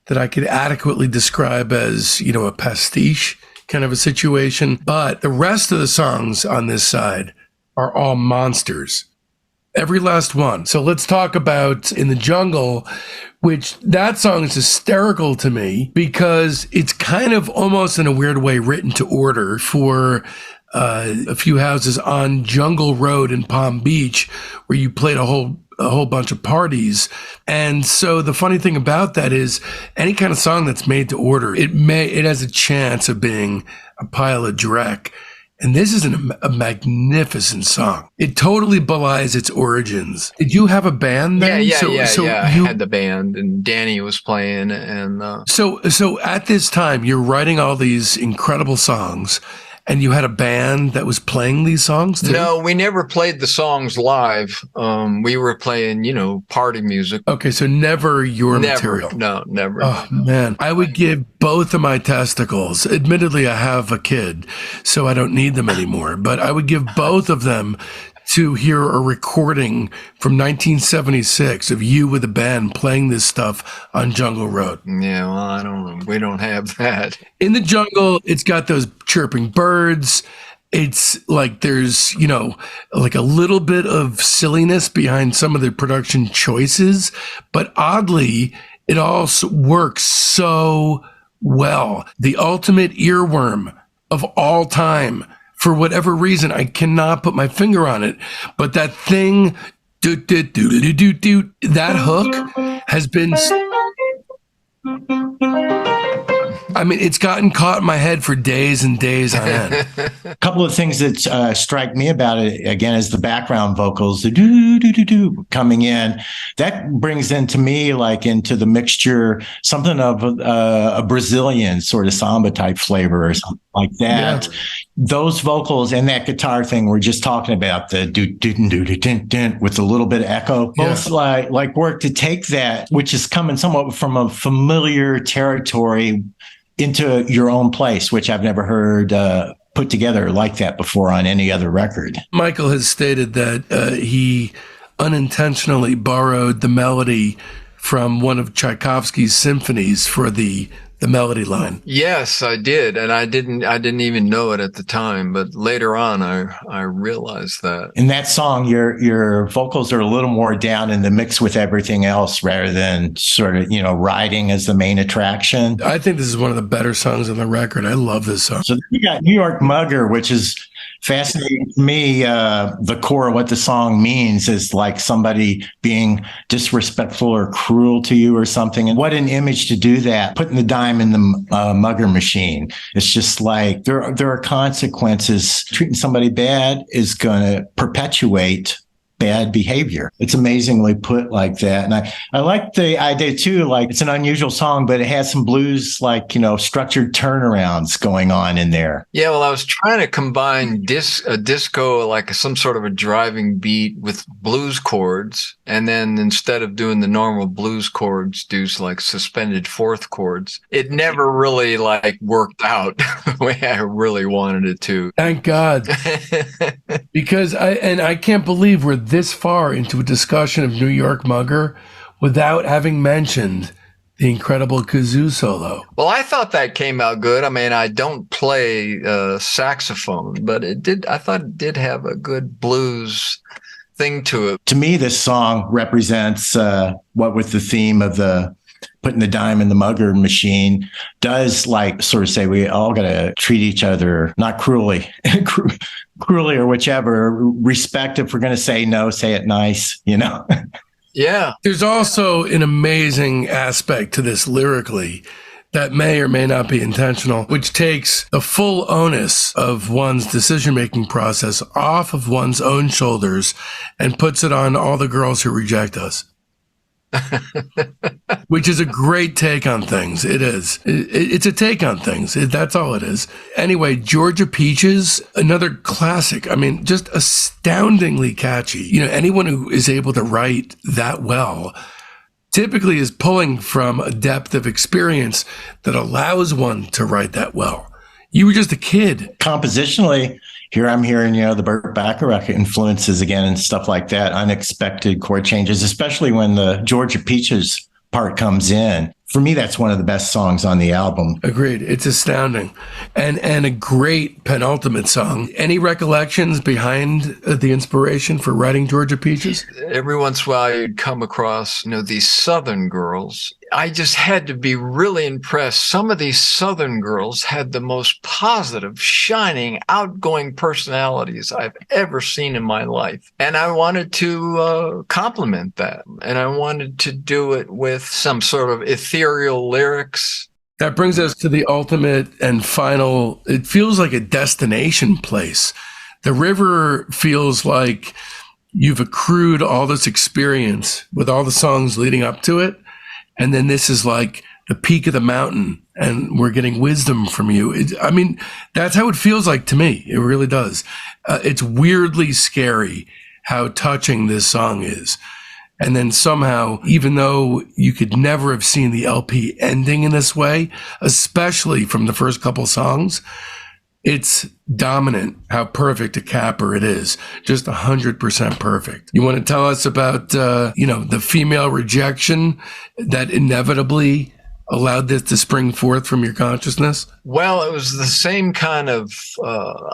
that I could adequately describe as, a pastiche kind of a situation. But the rest of the songs on this side are all monsters. Every last one. So let's talk about In the Jungle, which that song is hysterical to me because it's kind of almost in a weird way written to order for a few houses on Jungle Road in Palm Beach where you played a whole bunch of parties. And so the funny thing about that is any kind of song that's made to order, it has a chance of being a pile of dreck. And this is a magnificent song. It totally belies its origins. Did you have a band then? Yeah. I had the band, and Danny was playing, and So at this time, you're writing all these incredible songs, and you had a band that was playing these songs too? No, we never played the songs live. We were playing, party music. Okay, so never your material. No, never. Oh, man. I would give both of my testicles. Admittedly, I have a kid, so I don't need them anymore. But I would give both of them to hear a recording from 1976 of you with a band playing this stuff on Jungle Road. Yeah, well, I don't know. We don't have that. In the jungle, it's got those chirping birds. It's like there's, like a little bit of silliness behind some of the production choices, but oddly, it all works so well. The ultimate earworm of all time. For whatever reason, I cannot put my finger on it, but that thing, that hook has been... it's gotten caught in my head for days and days on end. A couple of things that strike me about it, again, is the background vocals, the do coming in. That brings into me, into the mixture, something of a Brazilian sort of samba type flavor or something like that. Yeah. Those vocals and that guitar thing we're just talking about, the do with a little bit of echo, both like work to take that, which is coming somewhat from a familiar territory, into your own place, which I've never heard put together like that before on any other record. Michael has stated that he unintentionally borrowed the melody from one of Tchaikovsky's symphonies for the melody line. Yes, I did, and I didn't even know it at the time, but later on I realized that. In that song, your vocals are a little more down in the mix with everything else, rather than sort of riding as the main attraction. I think this is one of the better songs on the record. I love this song. So you got New York Mugger, which is fascinating to me. The core of what the song means is like somebody being disrespectful or cruel to you or something. And what an image to do that, putting the dime in the mugger machine. It's just like there are consequences. Treating somebody bad is going to perpetuate bad behavior. It's amazingly put like that. And I like the idea too, like it's an unusual song, but it has some blues, structured turnarounds going on in there. Yeah, well, I was trying to combine a disco, like some sort of a driving beat with blues chords. And then instead of doing the normal blues chords, do like suspended fourth chords. It never really worked out the way I really wanted it to. Thank God. Because I can't believe we're this far into a discussion of New York Mugger without having mentioned the incredible kazoo solo. Well, I thought that came out good. I don't play saxophone, but I thought it did have a good blues thing to it. To me, this song represents what with the theme of the putting the dime in the mugger machine does sort of say we all got to treat each other, not cruelly, cruelly or whichever, respect. If we're going to say no, say it nice, Yeah. There's also an amazing aspect to this lyrically that may or may not be intentional, which takes the full onus of one's decision-making process off of one's own shoulders and puts it on all the girls who reject us. Which is a great take on things. It is. It's a take on things. That's all it is. Anyway, Georgia Peaches, another classic. Just astoundingly catchy. Anyone who is able to write that well typically is pulling from a depth of experience that allows one to write that well. You were just a kid. Compositionally, here I'm hearing, the Burt Bacharach influences again and stuff like that, unexpected chord changes, especially when the Georgia Peaches part comes in. For me, that's one of the best songs on the album. Agreed. It's astounding. And a great penultimate song. Any recollections behind the inspiration for writing Georgia Peaches? Every once in a while, you'd come across, these Southern girls. I just had to be really impressed. Some of these Southern girls had the most positive, shining, outgoing personalities I've ever seen in my life. And I wanted to compliment that. And I wanted to do it with some sort of ethereal lyrics. That brings us to the ultimate and final, it feels like a destination place. The river feels like you've accrued all this experience with all the songs leading up to it. And then this is like the peak of the mountain and we're getting wisdom from you. I mean, that's how it feels like to me. It really does. It's weirdly scary how touching this song is. And then somehow, even though you could never have seen the LP ending in this way, especially from the first couple songs, it's dominant how perfect a capper it is. Just 100% perfect. You want to tell us about, the female rejection that inevitably allowed this to spring forth from your consciousness? Well, it was the same kind of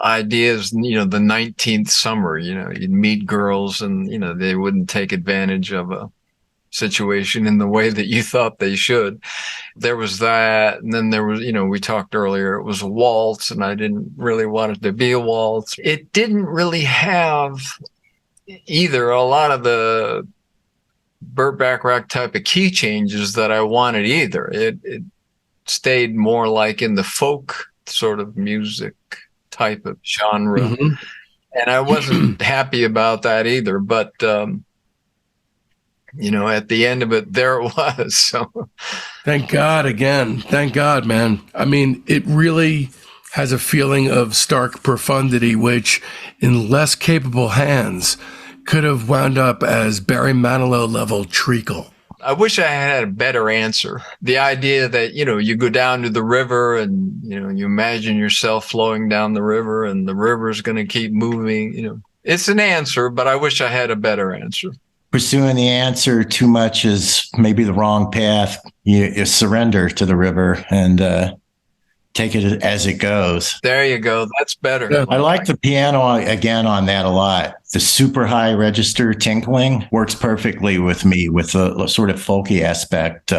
idea as, the 19th summer. You'd meet girls and, they wouldn't take advantage of a situation in the way that you thought they should. There was that. And then there was, we talked earlier, it was a waltz and I didn't really want it to be a waltz. It didn't really have either a lot of the Burt Bacharach type of key changes that I wanted either. It stayed more like in the folk sort of music type of genre. Mm-hmm. And I wasn't happy about that either. But, at the end of it, there it was. So thank God again. Thank God, man. I mean, it really has a feeling of stark profundity, which in less capable hands could have wound up as Barry Manilow level treacle. I wish I had a better answer. The idea that, you go down to the river and, you imagine yourself flowing down the river and the river is going to keep moving. It's an answer, but I wish I had a better answer. Pursuing the answer too much is maybe the wrong path. You surrender to the river and take it as it goes. There you go. That's better. I like the piano again on that a lot. The super high register tinkling works perfectly with me with the sort of folky aspect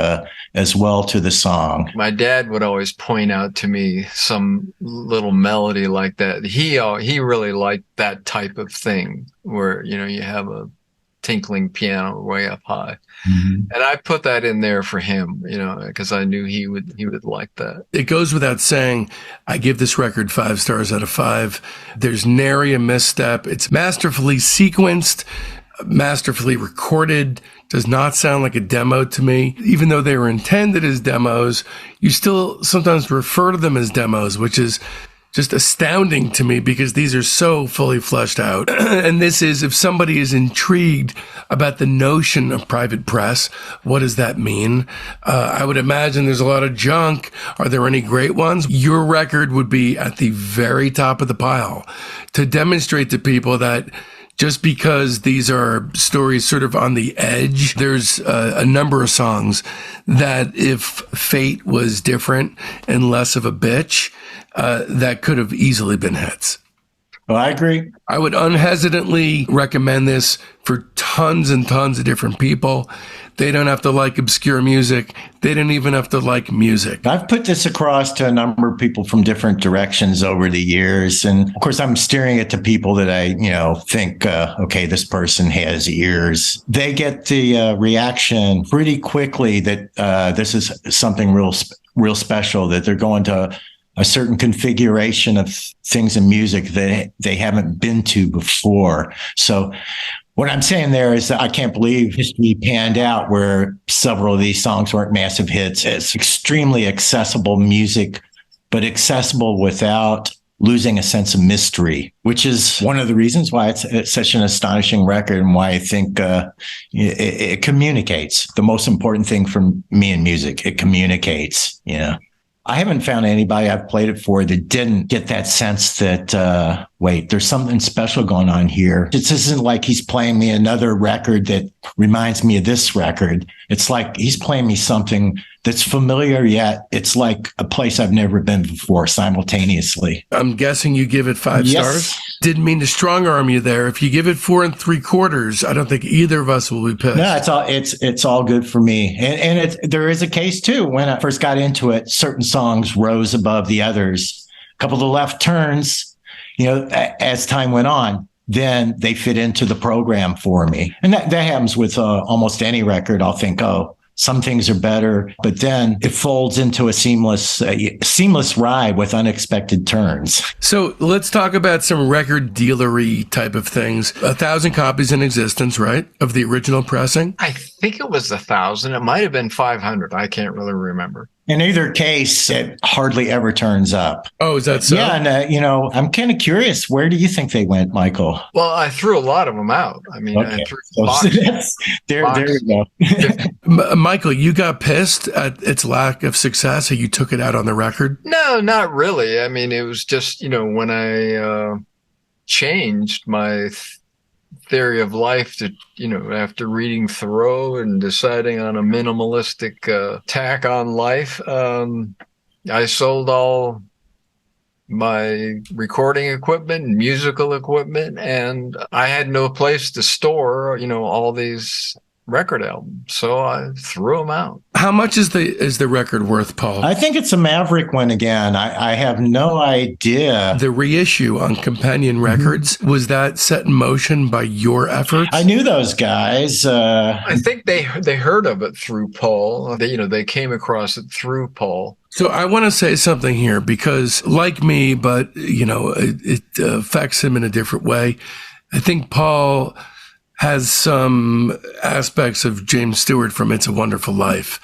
as well to the song. My dad would always point out to me some little melody like that. He really liked that type of thing where, you have a tinkling piano way up high. Mm-hmm. And I put that in there for him, because I knew he would like that. It goes without saying, I give this record 5 stars out of 5. There's nary a misstep. It's masterfully sequenced, masterfully recorded, does not sound like a demo to me. Even though they were intended as demos, you still sometimes refer to them as demos, which is just astounding to me because these are so fully fleshed out. And this is, if somebody is intrigued about the notion of private press, what does that mean? I would imagine there's a lot of junk. Are there any great ones? Your record would be at the very top of the pile to demonstrate to people that just because these are stories sort of on the edge, there's a number of songs that if fate was different and less of a bitch, that could have easily been hits. Well, I agree. I would unhesitantly recommend this for tons and tons of different people. They don't have to like obscure music. They don't even have to like music. I've put this across to a number of people from different directions over the years. And of course, I'm steering it to people that I, think, okay, this person has ears. They get the reaction pretty quickly that this is something real special, that they're going to a certain configuration of things in music that they haven't been to before. So what I'm saying there is that I can't believe history panned out where several of these songs weren't massive hits. It's extremely accessible music, but accessible without losing a sense of mystery, which is one of the reasons why it's such an astonishing record and why I think it communicates. The most important thing for me in music, it communicates, I haven't found anybody I've played it for that didn't get that sense that, wait, there's something special going on here. It isn't like he's playing me another record that reminds me of this record. It's like he's playing me something that's familiar, yet it's like a place I've never been before simultaneously. I'm guessing you give it 5 stars? Didn't mean to strong arm you there. If you give it 4 3/4, I don't think either of us will be pissed. No, it's all good for me. And there is a case too. When I first got into it, certain songs rose above the others. A couple of the left turns, as time went on, then they fit into the program for me. And that happens with almost any record. I'll think, oh, Some things are better, but then it folds into a seamless ride with unexpected turns. So let's talk about some record dealery type of things. 1,000 copies in existence, right, of the original pressing? I think it was 1,000. It might have been 500. I can't really remember. In either case, it hardly ever turns up. Oh, is that so? Yeah, and I'm kind of curious. Where do you think they went, Michael? Well, I threw a lot of them out. I mean, Okay. I threw boxes. There you go. Michael, you got pissed at its lack of success, and you took it out on the record? No, not really. I mean, it was just, when I changed my theory of life to, after reading Thoreau and deciding on a minimalistic tack on life, I sold all my recording equipment and musical equipment, and I had no place to store, all these record albums. So I threw them out. How much is the record worth, Paul? I think it's a Maverick one again. I have no idea. The reissue on Companion Records, was that set in motion by your efforts? I knew those guys. I think they heard of it through Paul. They came across it through Paul. So I want to say something here because, like me, but it affects him in a different way. I think Paul has some aspects of James Stewart from It's a Wonderful Life.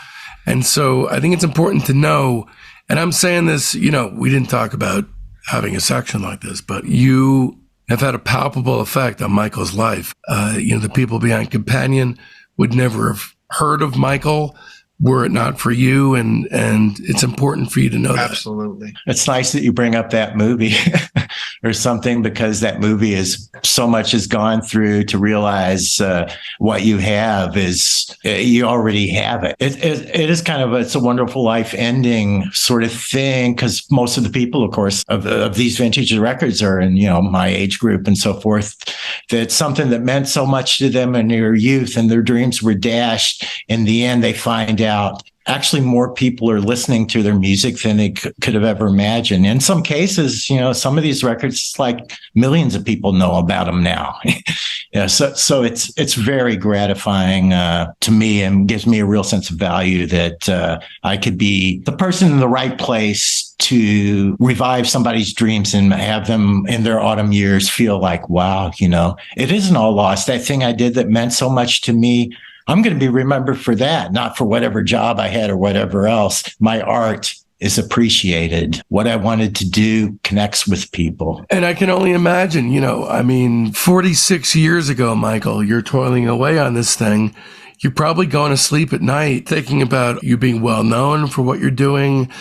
And so I think it's important to know, and I'm saying this, we didn't talk about having a section like this, but you have had a palpable effect on Michael's life. The people behind Companion would never have heard of Michael were it not for you, and it's important for you to know that. Absolutely. It's nice that you bring up that movie or something, because that movie is so much has gone through to realize what you have is you already have it. It is kind of It's a Wonderful Life ending sort of thing, because most of the people, of course, of these vintage records are in my age group and so forth. That's something that meant so much to them in their youth, and their dreams were dashed. In the end, they find out actually more people are listening to their music than they could have ever imagined. In some cases, some of these records, it's like millions of people know about them now. So it's very gratifying to me, and gives me a real sense of value that I could be the person in the right place to revive somebody's dreams and have them in their autumn years feel like, wow, it isn't all lost. That thing I did that meant so much to me, I'm going to be remembered for that, not for whatever job I had or whatever else. My art is appreciated. What I wanted to do connects with people. And I can only imagine, 46 years ago, Michael, you're toiling away on this thing. You're probably going to sleep at night thinking about you being well known for what you're doing,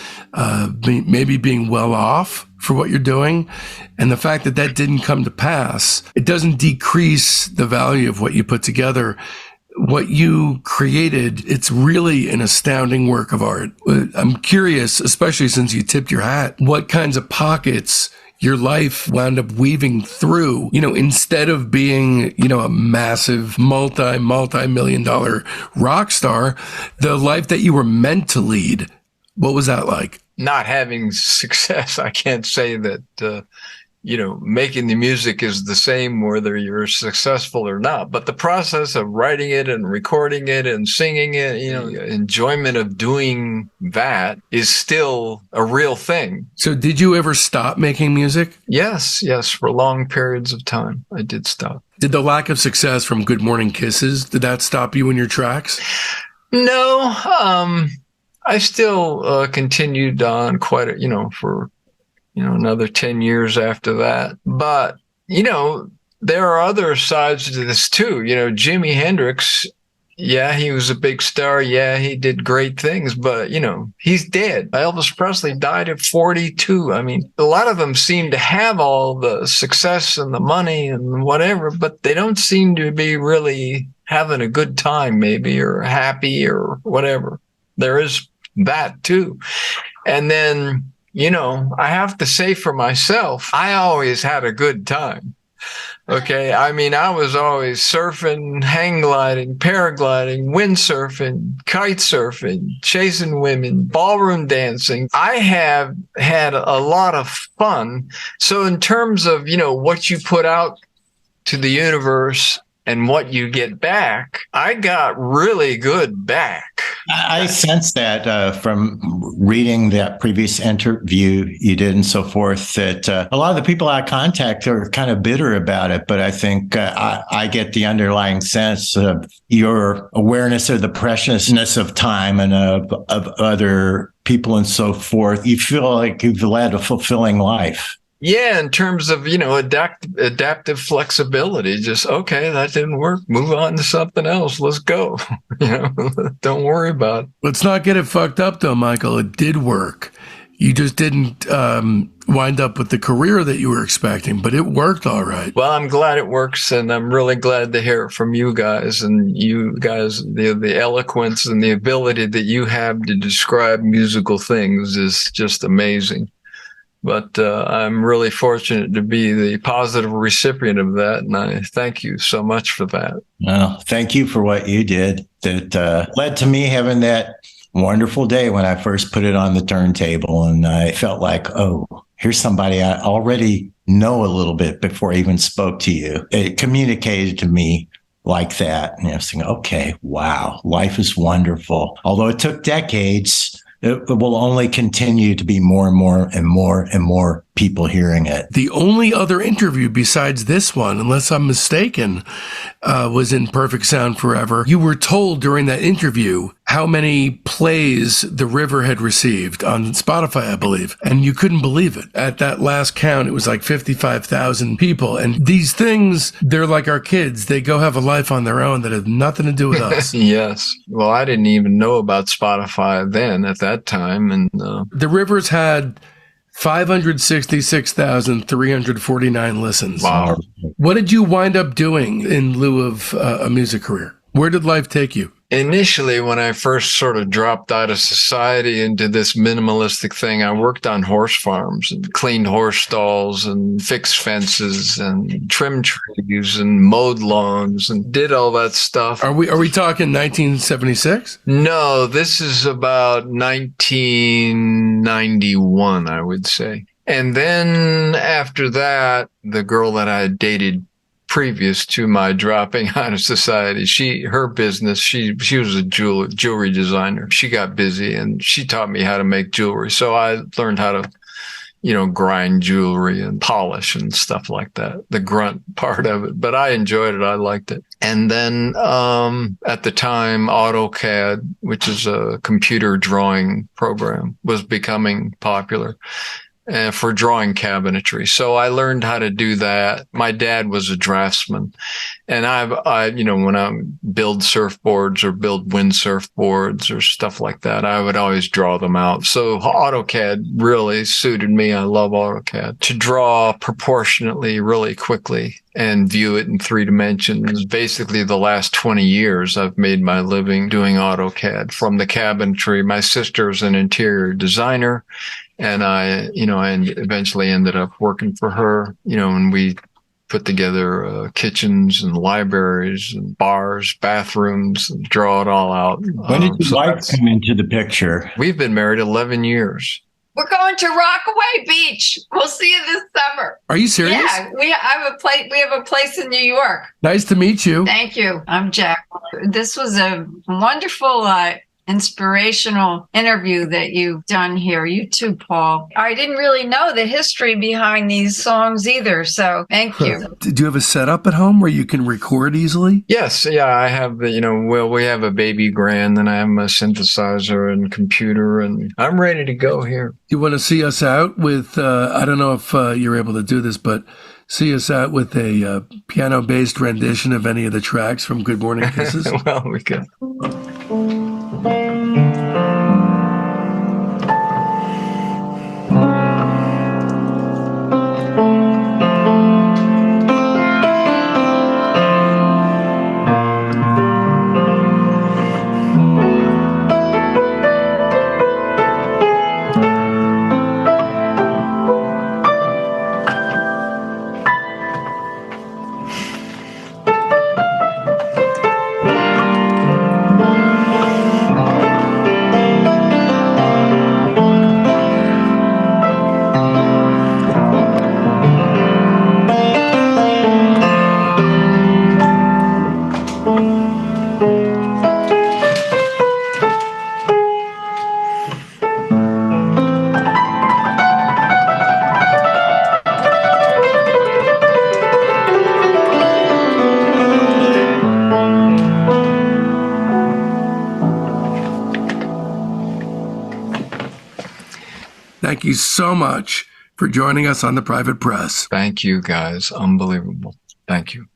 maybe being well off for what you're doing. And the fact that didn't come to pass, it doesn't decrease the value of what you put together. What you created, it's really an astounding work of art. I'm curious, especially since you tipped your hat, what kinds of pockets your life wound up weaving through, instead of being, a massive multi-million dollar rock star, the life that you were meant to lead. What was that like? Not having success, I can't say that, making the music is the same whether you're successful or not. But the process of writing it and recording it and singing it, enjoyment of doing that is still a real thing. So did you ever stop making music? Yes, for long periods of time. I did stop. Did the lack of success from Good Morning Kisses, did that stop you in your tracks? No, I still continued on quite for another 10 years after that. But, there are other sides to this too. Jimi Hendrix, yeah, he was a big star. Yeah, he did great things, but, he's dead. Elvis Presley died at 42. I mean, a lot of them seem to have all the success and the money and whatever, but they don't seem to be really having a good time maybe, or happy or whatever. There is that too. And then, I have to say for myself, I always had a good time. Okay. I mean, I was always surfing, hang gliding, paragliding, windsurfing, kite surfing, chasing women, ballroom dancing. I have had a lot of fun. So in terms of, what you put out to the universe and what you get back, I got really good back. I sense that from reading that previous interview you did and so forth, that a lot of the people I contact are kind of bitter about it. But I think I get the underlying sense of your awareness of the preciousness of time and of other people and so forth. You feel like you've led a fulfilling life. Yeah, in terms of, adaptive flexibility, just, okay, that didn't work. Move on to something else. Let's go. Don't worry about it. Let's not get it fucked up, though, Michael. It did work. You just didn't wind up with the career that you were expecting, but it worked all right. Well, I'm glad it works, and I'm really glad to hear it from you guys. And you guys, the eloquence and the ability that you have to describe musical things is just amazing. But I'm really fortunate to be the positive recipient of that, and I thank you so much for that. Well, thank you for what you did. That led to me having that wonderful day when I first put it on the turntable, and I felt like, oh, here's somebody I already know a little bit before I even spoke to you. It communicated to me like that, and I was thinking, okay, wow, life is wonderful. Although it took decades, it will only continue to be more and more and more and more people hearing it. The only other interview besides this one, unless I'm mistaken, was in Perfect Sound Forever. You were told during that interview how many plays The River had received on Spotify, I believe, and you couldn't believe it. At that last count, it was like 55,000 people. And these things, they're like our kids. They go have a life on their own that has nothing to do with us. Yes. Well, I didn't even know about Spotify then at that time. And The River's had 566,349 listens. wow. What did you wind up doing in lieu of a music career? Where did life take you? Initially, when I first sort of dropped out of society into this minimalistic thing, I worked on horse farms and cleaned horse stalls and fixed fences and trimmed trees and mowed lawns and did all that stuff. Are we talking 1976? No, this is about 1991, I would say. And then after that, the girl that I dated previous to my dropping out of society, her business, she was a jewelry designer. She got busy and she taught me how to make jewelry. So I learned how to, grind jewelry and polish and stuff like that, the grunt part of it. But I enjoyed it. I liked it. And then at the time, AutoCAD, which is a computer drawing program, was becoming popular for drawing cabinetry. So I learned how to do that. My dad was a draftsman, and when I build surfboards or build windsurfboards or stuff like that, I would always draw them out. So AutoCAD really suited me. I love AutoCAD to draw proportionately really quickly and view it in 3 dimensions. Basically, the last 20 years, I've made my living doing AutoCAD from the cabinetry. My sister's an interior designer, and I eventually ended up working for her, and we put together kitchens and libraries and bars, bathrooms, and draw it all out. When did your wife come into the picture? We've been married 11 years. We're going to Rockaway Beach. We'll see you this summer. Are you serious? Yeah, we have a place. We have a place in New York. Nice to meet you. Thank you. I'm Jack. This was a wonderful, inspirational interview that you've done here. You too, Paul. I didn't really know the history behind these songs either, so thank you. Do you have a setup at home where you can record easily? Yes, yeah, I have we have a baby grand, and I have my synthesizer and computer, and I'm ready to go here. You want to see us out with, I don't know if you're able to do this, but see us out with a piano-based rendition of any of the tracks from Good Morning Kisses? Well, we could. thank you so much for joining us on the Private Press. Thank you, guys. Unbelievable. Thank you.